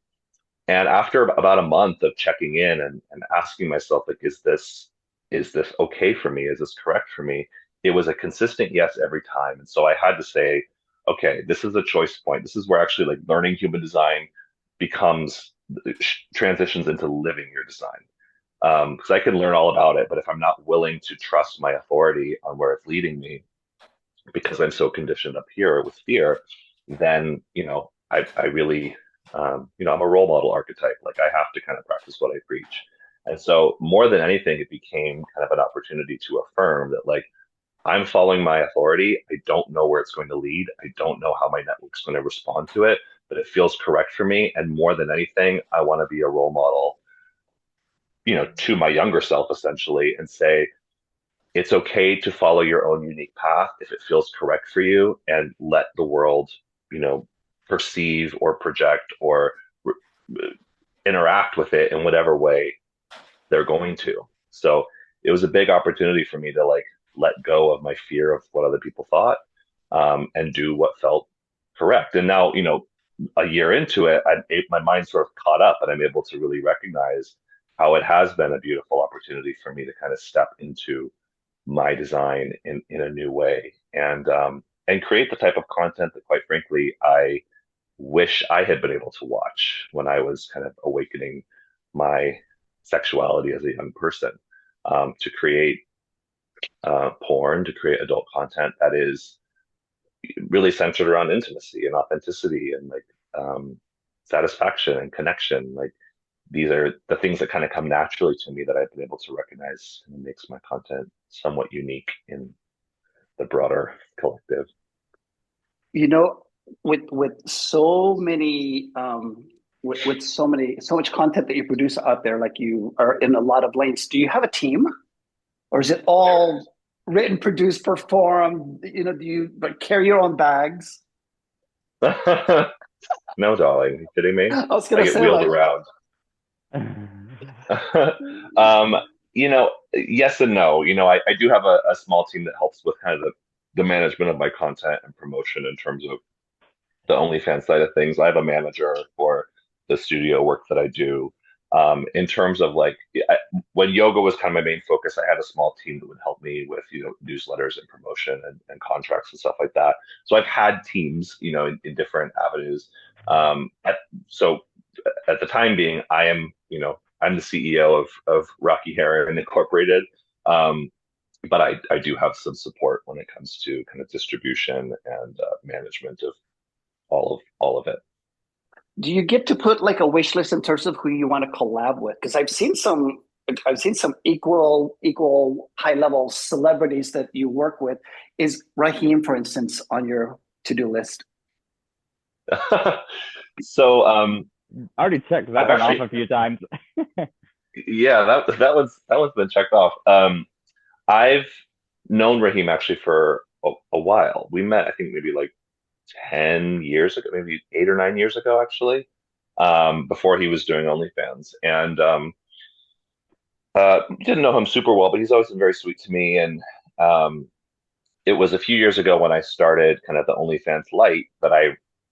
and after about a month of checking in and asking myself, like, is this okay for me? Is this correct for me? It was a consistent yes every time. And so I had to say, okay, this is a choice point. This is where actually like learning human design becomes transitions into living your design. Because I can learn all about it, but if I'm not willing to trust my authority on where it's leading me, because I'm so conditioned up here with fear, then I really I'm a role model archetype. Like I have to kind of practice what I preach. And so more than anything, it became kind of an opportunity to affirm that like I'm following my authority. I don't know where it's going to lead. I don't know how my network's going to respond to it, but it feels correct for me. And more than anything, I want to be a role model, to my younger self essentially, and say, it's okay to follow your own unique path if it feels correct for you, and let the world, you know, perceive or project or interact with it in whatever way they're going to. So it was a big opportunity for me to like let go of my fear of what other people thought, and do what felt correct. And now, a year into it, my mind sort of caught up, and I'm able to really recognize how it has been a beautiful opportunity for me to kind of step into my design in a new way, and create the type of content that, quite frankly, I wish I had been able to watch when I was kind of awakening my sexuality as a young person. To create porn, to create adult content that is really centered around intimacy and authenticity and like satisfaction and connection. Like these are the things that kind of come naturally to me that I've been able to recognize, and makes my content somewhat unique in the broader collective. You know, with so many with so much content that you produce out there, like you are in a lot of lanes. Do you have a team, or is it all written, produced, performed? Do you like carry your own bags? No, darling, are you kidding me? I was I gonna get say wheeled like, around. Yes and no. I do have a small team that helps with kind of the management of my content and promotion in terms of the OnlyFans side of things. I have a manager for the studio work that I do. In terms of like when yoga was kind of my main focus, I had a small team that would help me with newsletters and promotion and contracts and stuff like that. So I've had teams in different avenues. So at the time being, I'm the CEO of Rocky Heron Incorporated. Um, but I do have some support when it comes to kind of distribution and management of all of it. do you get to put like a wish list in terms of who you want to collab with? Because I've seen some equal high level celebrities that you work with. Is Raheem, for instance, on your to do list? So I already checked that I've one off actually, a few times. yeah, that one's been checked off. I've known Raheem actually for a while. We met, I think, maybe like 10 years ago, maybe 8 or 9 years ago, actually, before he was doing OnlyFans. And didn't know him super well, but he's always been very sweet to me. And um, it was a few years ago when I started kind of the OnlyFans light that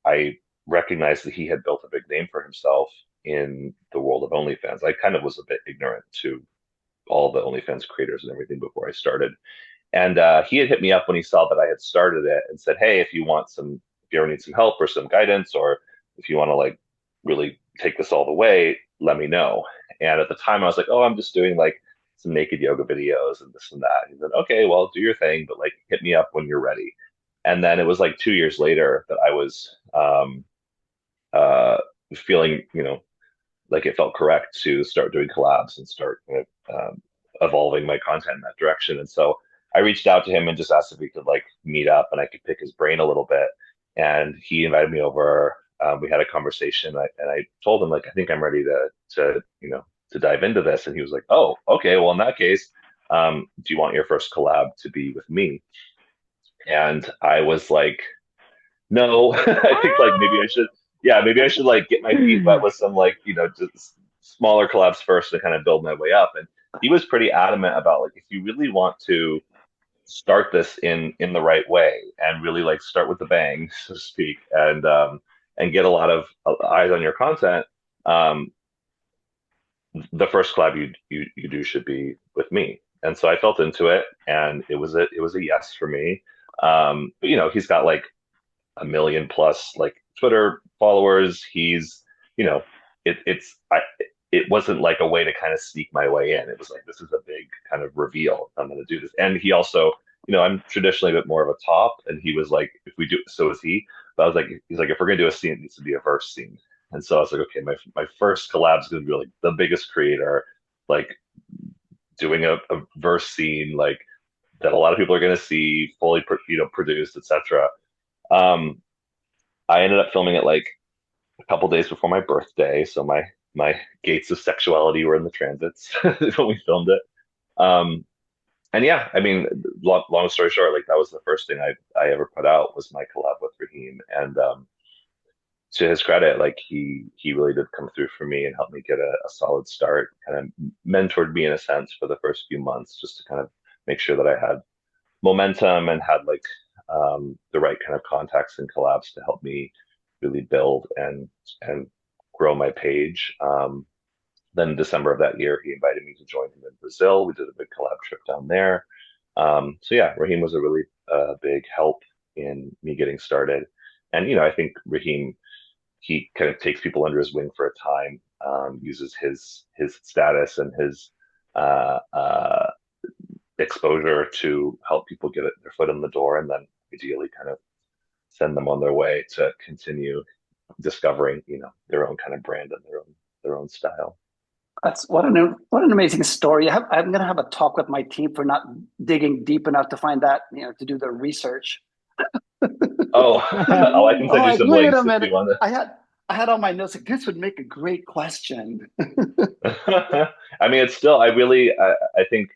I recognized that he had built a big name for himself in the world of OnlyFans. I kind of was a bit ignorant to all the OnlyFans creators and everything before I started. And he had hit me up when he saw that I had started it and said, "Hey, if you ever need some help or some guidance, or if you want to like really take this all the way, let me know." And at the time, I was like, "Oh, I'm just doing like some naked yoga videos and this and that." He said, "Okay, well, do your thing, but like hit me up when you're ready." And then it was like 2 years later that I was uh, feeling, like it felt correct to start doing collabs and start evolving my content in that direction. And so I reached out to him and just asked if we could like meet up and I could pick his brain a little bit. And he invited me over. We had a conversation, and I told him like I think I'm ready to dive into this. And he was like, "Oh, okay. Well, in that case, do you want your first collab to be with me?" And I was like, no, I think like maybe I should, yeah, maybe I should like get my feet wet with some like, just smaller collabs first to kind of build my way up. And he was pretty adamant about like if you really want to start this in the right way and really like start with the bang, so to speak, and get a lot of eyes on your content, um, the first collab you do should be with me. And so I felt into it, and it was a yes for me. But he's got like a million plus like Twitter followers. He's, you know, it wasn't like a way to kind of sneak my way in. It was like this is a big kind of reveal. I'm going to do this. And he also, I'm traditionally a bit more of a top, and he was like, if we do, so is he. But I was like, he's like, if we're gonna do a scene, it needs to be a verse scene. And so I was like, okay, my first collab is gonna be like the biggest creator, like doing a verse scene, like that a lot of people are gonna see, fully, produced, etc. Um, I ended up filming it like a couple days before my birthday, so my gates of sexuality were in the transits when we filmed it. Um, and yeah, I mean, long story short, like that was the first thing I ever put out was my collab with Raheem, and to his credit, like he really did come through for me and help me get a solid start, kind of mentored me in a sense for the first few months, just to kind of make sure that I had momentum and had like the right kind of contacts and collabs to help me really build and grow my page. Then in December of that year, he invited me to join him in Brazil. We did a big collab trip down there. So yeah, Raheem was a really big help in me getting started. And I think Raheem, he kind of takes people under his wing for a time, uses his status and his exposure to help people get their foot in the door, and then ideally kind of send them on their way to continue discovering, their own kind of brand and their own style. That's what an amazing story. I'm going to have a talk with my team for not digging deep enough to find that, to do the research. Oh, oh, I can I'm send you like, some wait a links if you minute. want I had on my notes like this would make a great question. to. I mean, it's still, I think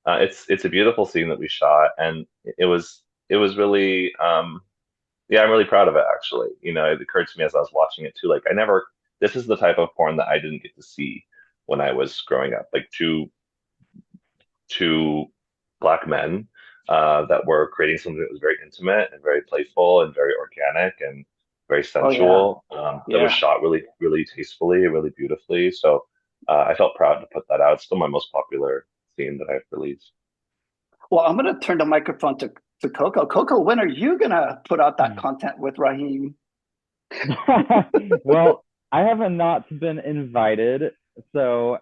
it's a beautiful scene that we shot, and it was really, yeah, I'm really proud of it actually. It occurred to me as I was watching it too, like this is the type of porn that I didn't get to see when I was growing up, like two black men that were creating something that was very intimate and very playful and very organic and very Oh yeah, sensual. That was yeah. shot really, really tastefully, really beautifully. So I felt proud to put that out. It's still my most popular scene that I've released. Well, I'm going to turn the microphone to Coco. Coco, when are you going to put out that content with Raheem? Well, I have not been invited, so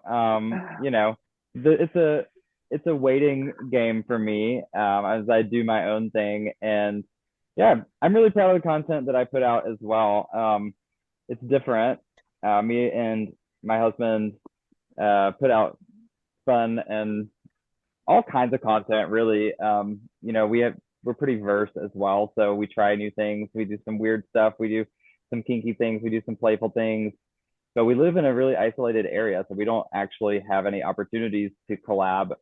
it's a waiting game for me as I do my own thing, and yeah, I'm really proud of the content that I put out as well. It's different. Me and my husband put out fun and all kinds of content, really. We're pretty versed as well, so we try new things. We do some weird stuff. We do some kinky things. We do some playful things. but we live in a really isolated area, so we don't actually have any opportunities to collab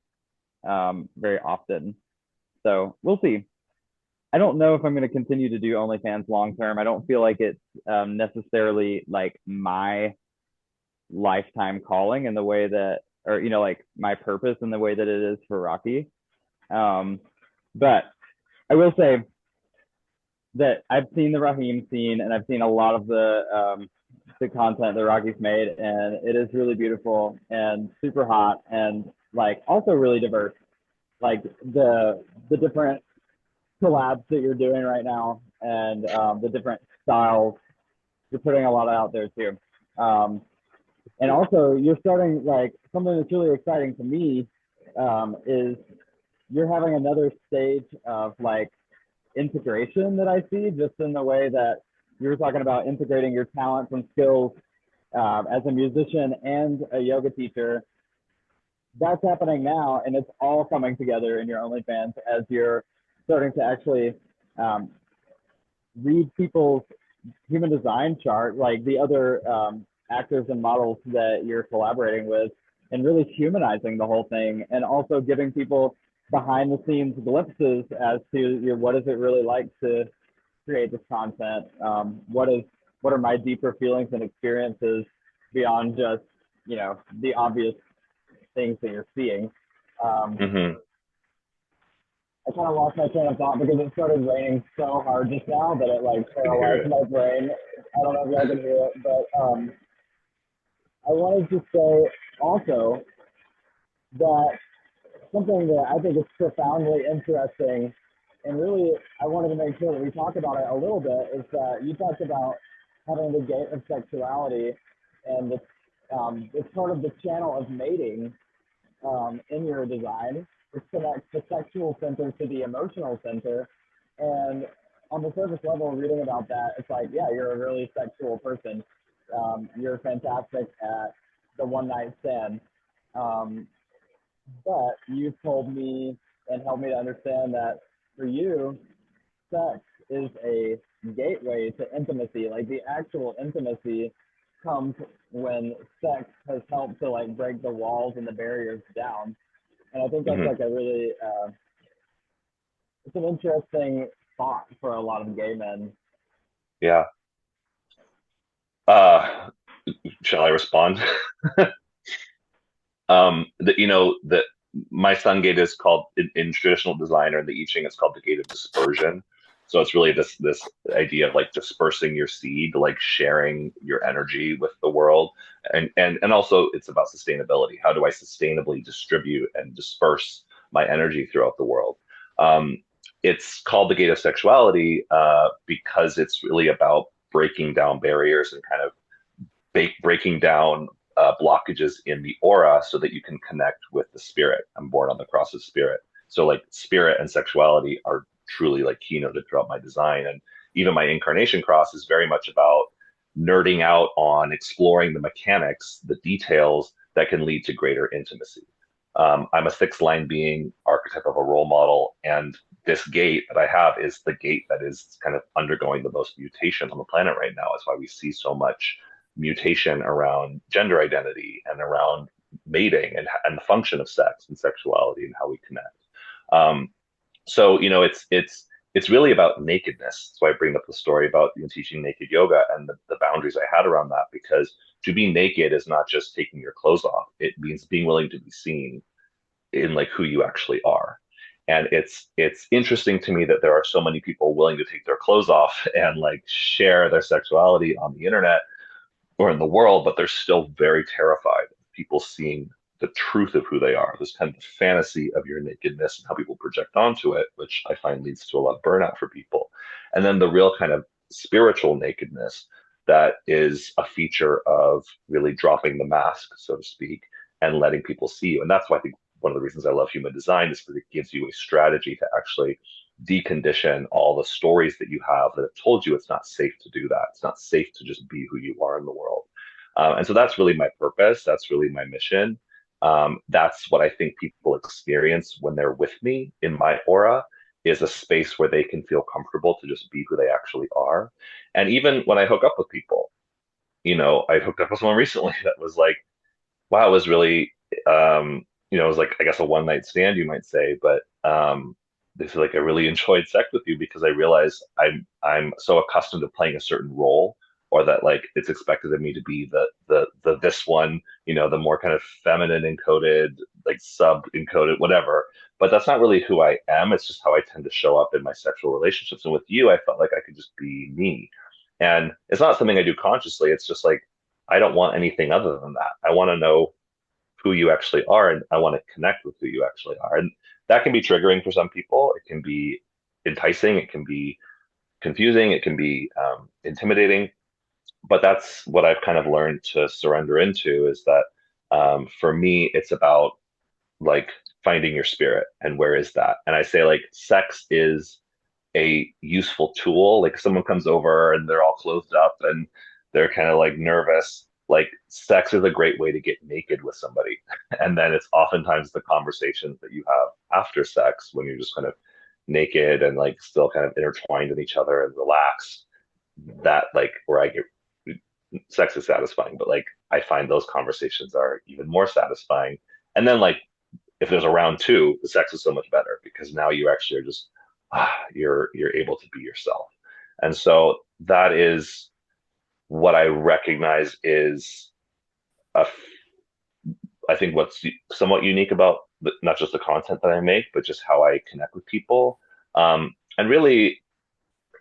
very often. So we'll see. I don't know if I'm going to continue to do OnlyFans long term. I don't feel like it's necessarily like my lifetime calling in the way that, or like my purpose in the way that it is for Rocky. But I will say that I've seen the Raheem scene and I've seen a lot of the content that Rocky's made, and it is really beautiful and super hot and like also really diverse. Like the different collabs that you're doing right now and the different styles, you're putting a lot out there too. And also you're starting like something that's really exciting to me is you're having another stage of like integration that I see, just in the way that you were talking about integrating your talents and skills as a musician and a yoga teacher. That's happening now, and it's all coming together in your OnlyFans as you're starting to actually read people's human design chart, like the other actors and models that you're collaborating with, and really humanizing the whole thing, and also giving people behind the scenes glimpses as to what is it really like to create this content. What are my deeper feelings and experiences beyond just the obvious things that you're seeing. Mm-hmm. I kind of lost my train of thought because it started raining so hard just now that it like paralyzed my brain. I don't know if y'all can hear it, but I wanted to say also that something that I think is profoundly interesting, and really I wanted to make sure that we talk about it a little bit, is that you talked about having the gate of sexuality, and it's part of the channel of mating in your design. It connects the sexual center to the emotional center. And on the surface level, reading about that, it's like, yeah, you're a really sexual person. You're fantastic at the one night stand. But you've told me and helped me to understand that for you, sex is a gateway to intimacy. Like the actual intimacy comes when sex has helped to like break the walls and the barriers down. And I think that's Mm-hmm. like a really, it's an interesting thought for a lot of gay men. Yeah. Uh, shall I respond? That my sun gate is called in traditional design or in the I Ching, it's called the gate of dispersion. So it's really this idea of like dispersing your seed, like sharing your energy with the world, and also it's about sustainability. How do I sustainably distribute and disperse my energy throughout the world? Um, it's called the gate of sexuality because it's really about breaking down barriers and kind of breaking down blockages in the aura so that you can connect with the spirit. I'm born on the cross of spirit. So like spirit and sexuality are truly like keynoted throughout my design. And even my incarnation cross is very much about nerding out on exploring the mechanics, the details that can lead to greater intimacy. I'm a sixth line being, archetype of a role model, and this gate that I have is the gate that is kind of undergoing the most mutation on the planet right now. That's why we see so much mutation around gender identity and around mating and the function of sex and sexuality and how we connect. Um, so it's really about nakedness. That's why I bring up the story about teaching naked yoga and the boundaries I had around that, because to be naked is not just taking your clothes off. It means being willing to be seen in like who you actually are. And it's interesting to me that there are so many people willing to take their clothes off and like share their sexuality on the internet or in the world, but they're still very terrified of people seeing the truth of who they are, this kind of fantasy of your nakedness and how people project onto it, which I find leads to a lot of burnout for people. And then the real kind of spiritual nakedness that is a feature of really dropping the mask, so to speak, and letting people see you. And that's why I think one of the reasons I love human design is because it gives you a strategy to actually decondition all the stories that you have that have told you it's not safe to do that. It's not safe to just be who you are in the world. And so that's really my purpose. That's really my mission. That's what I think people experience when they're with me in my aura, is a space where they can feel comfortable to just be who they actually are. And even when I hook up with people, I hooked up with someone recently that was like, wow, it was really, it was like, I guess a one night stand, you might say, but this is like, I really enjoyed sex with you because I realized I'm so accustomed to playing a certain role, or that like it's expected of me to be the this one, the more kind of feminine encoded, like sub encoded, whatever. But that's not really who I am. It's just how I tend to show up in my sexual relationships. And with you, I felt like I could just be me. And it's not something I do consciously. It's just like I don't want anything other than that. I want to know who you actually are, and I want to connect with who you actually are. And that can be triggering for some people. It can be enticing. It can be confusing. It can be intimidating. But that's what I've kind of learned to surrender into, is that for me, it's about like finding your spirit and where is that. And I say like sex is a useful tool. Like if someone comes over and they're all clothed up and they're kind of like nervous, like sex is a great way to get naked with somebody. And then it's oftentimes the conversations that you have after sex when you're just kind of naked and like still kind of intertwined in each other and relaxed, that like where I get sex is satisfying, but like I find those conversations are even more satisfying. And then like if there's a round two, the sex is so much better because now you actually are just you're able to be yourself. And so that is what I recognize is a I think what's somewhat unique about not just the content that I make, but just how I connect with people. And really,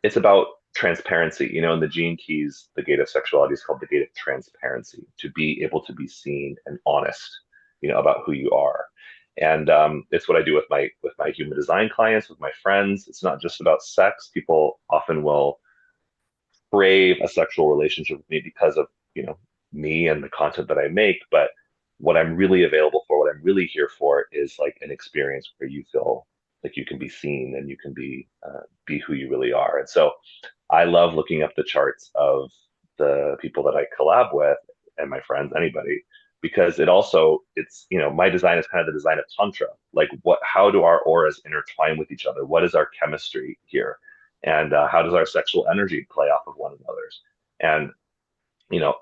it's about transparency. In the Gene Keys, the gate of sexuality is called the gate of transparency, to be able to be seen and honest, about who you are. And it's what I do with my human design clients, with my friends. It's not just about sex. People often will crave a sexual relationship with me because of, me and the content that I make. But what I'm really available for, what I'm really here for is like an experience where you feel like you can be seen and you can be who you really are. And so I love looking up the charts of the people that I collab with and my friends, anybody, because my design is kind of the design of Tantra. Like how do our auras intertwine with each other? What is our chemistry here? And how does our sexual energy play off of one another's? And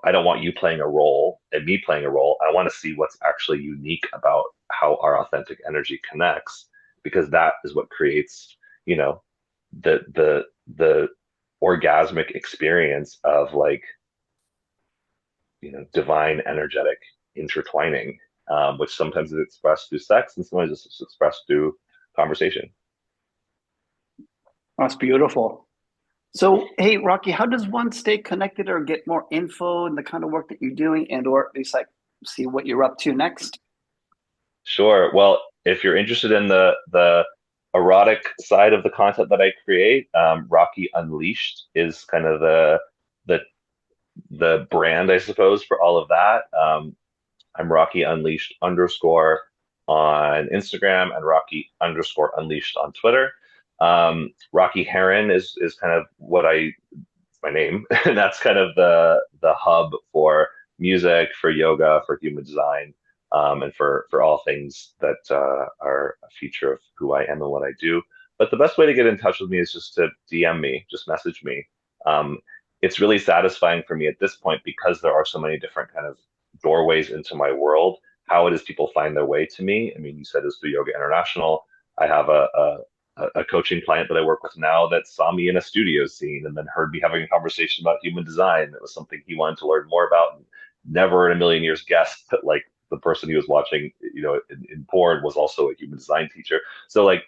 I don't want you playing a role and me playing a role. I want to see what's actually unique about how our authentic energy connects, because that is what creates, the orgasmic experience of like, divine energetic intertwining, which sometimes is expressed through sex and sometimes it's expressed through conversation. That's beautiful. So, hey, Rocky, how does one stay connected or get more info and the kind of work that you're doing, and or at least like see what you're up to next? Sure. Well, if you're interested in the erotic side of the content that I create, Rocky Unleashed is kind of the the brand, I suppose, for all of that. I'm Rocky Unleashed underscore on Instagram and Rocky underscore Unleashed on Twitter. Rocky Heron is kind of my name, and that's kind of the hub for music, for yoga, for human design, and for all things that are a feature of who I am and what I do. But the best way to get in touch with me is just to DM me, just message me. Um, it's really satisfying for me at this point because there are so many different kind of doorways into my world. How it is people find their way to me. I mean, you said it's through Yoga International. I have a coaching client that I work with now that saw me in a studio scene and then heard me having a conversation about human design. It was something he wanted to learn more about, and never in a million years guessed that like the person he was watching, in porn was also a human design teacher. So like,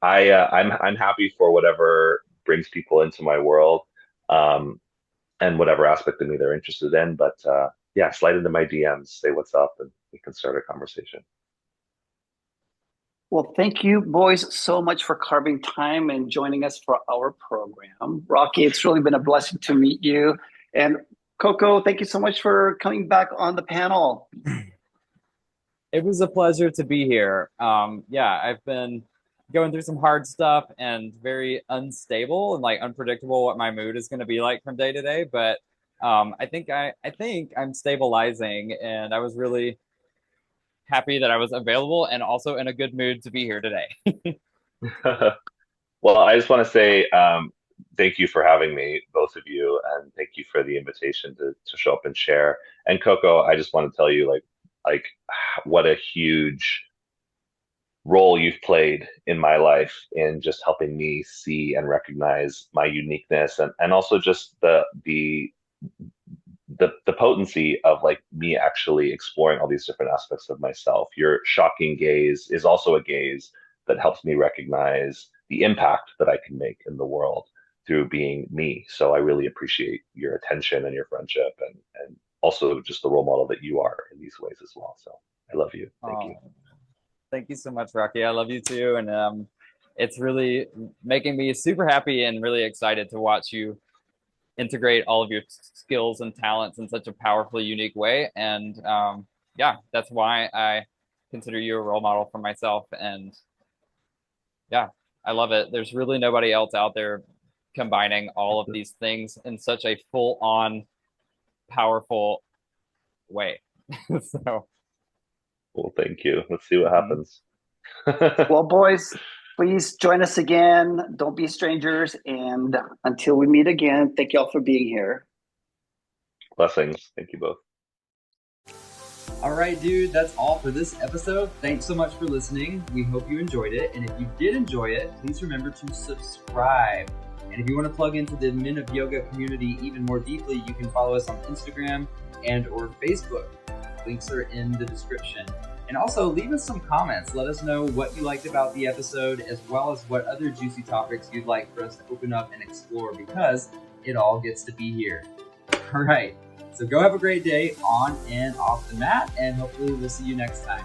I'm happy for whatever brings people into my world, and whatever aspect of me they're interested in. But yeah, slide into my DMs, say what's up, and we can start a conversation. Well, thank you, boys, so much for carving time and joining us for our program. Rocky, it's really been a blessing to meet you. And Coco, thank you so much for coming back on the panel. It was a pleasure to be here. Yeah, I've been going through some hard stuff and very unstable and like unpredictable what my mood is going to be like from day to day. But I think I'm stabilizing, and I was really happy that I was available and also in a good mood to be here today. Well, I just want to say thank you for having me, both of you, and thank you for the invitation to show up and share. And Coco, I just want to tell you, like what a huge role you've played in my life in just helping me see and recognize my uniqueness, and also just the potency of like me actually exploring all these different aspects of myself. Your shocking gaze is also a gaze that helps me recognize the impact that I can make in the world through being me. So I really appreciate your attention and your friendship, and also just the role model that you are in these ways as well. So I love you. Thank you. Oh, thank you so much, Rocky. I love you too. And it's really making me super happy and really excited to watch you integrate all of your skills and talents in such a powerfully unique way. And yeah, that's why I consider you a role model for myself. And yeah, I love it. There's really nobody else out there combining all of these things in such a full on, powerful way. So, Well, thank you. Let's see what mhm. happens. Well, boys, please join us again. Don't be strangers. And until we meet again, thank you all for being here. Blessings. Thank you both. All right, dude, that's all for this episode. Thanks so much for listening. We hope you enjoyed it. And if you did enjoy it, please remember to subscribe. And if you want to plug into the Men of Yoga community even more deeply, you can follow us on Instagram and or Facebook. Links are in the description. And also leave us some comments. Let us know what you liked about the episode, as well as what other juicy topics you'd like for us to open up and explore, because it all gets to be here. All right. So go have a great day on and off the mat, and hopefully we'll see you next time.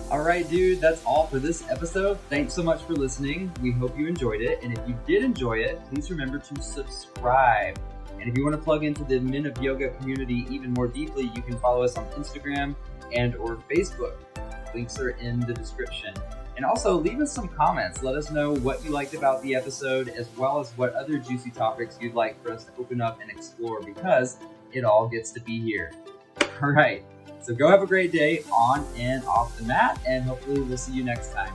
All right, dude, that's all for this episode. Thanks so much for listening. We hope you enjoyed it. And if you did enjoy it, please remember to subscribe. And if you want to plug into the Men of Yoga community even more deeply, you can follow us on Instagram and or Facebook. Links are in the description. And also leave us some comments. Let us know what you liked about the episode, as well as what other juicy topics you'd like for us to open up and explore, because it all gets to be here. All right. So go have a great day on and off the mat, and hopefully we'll see you next time.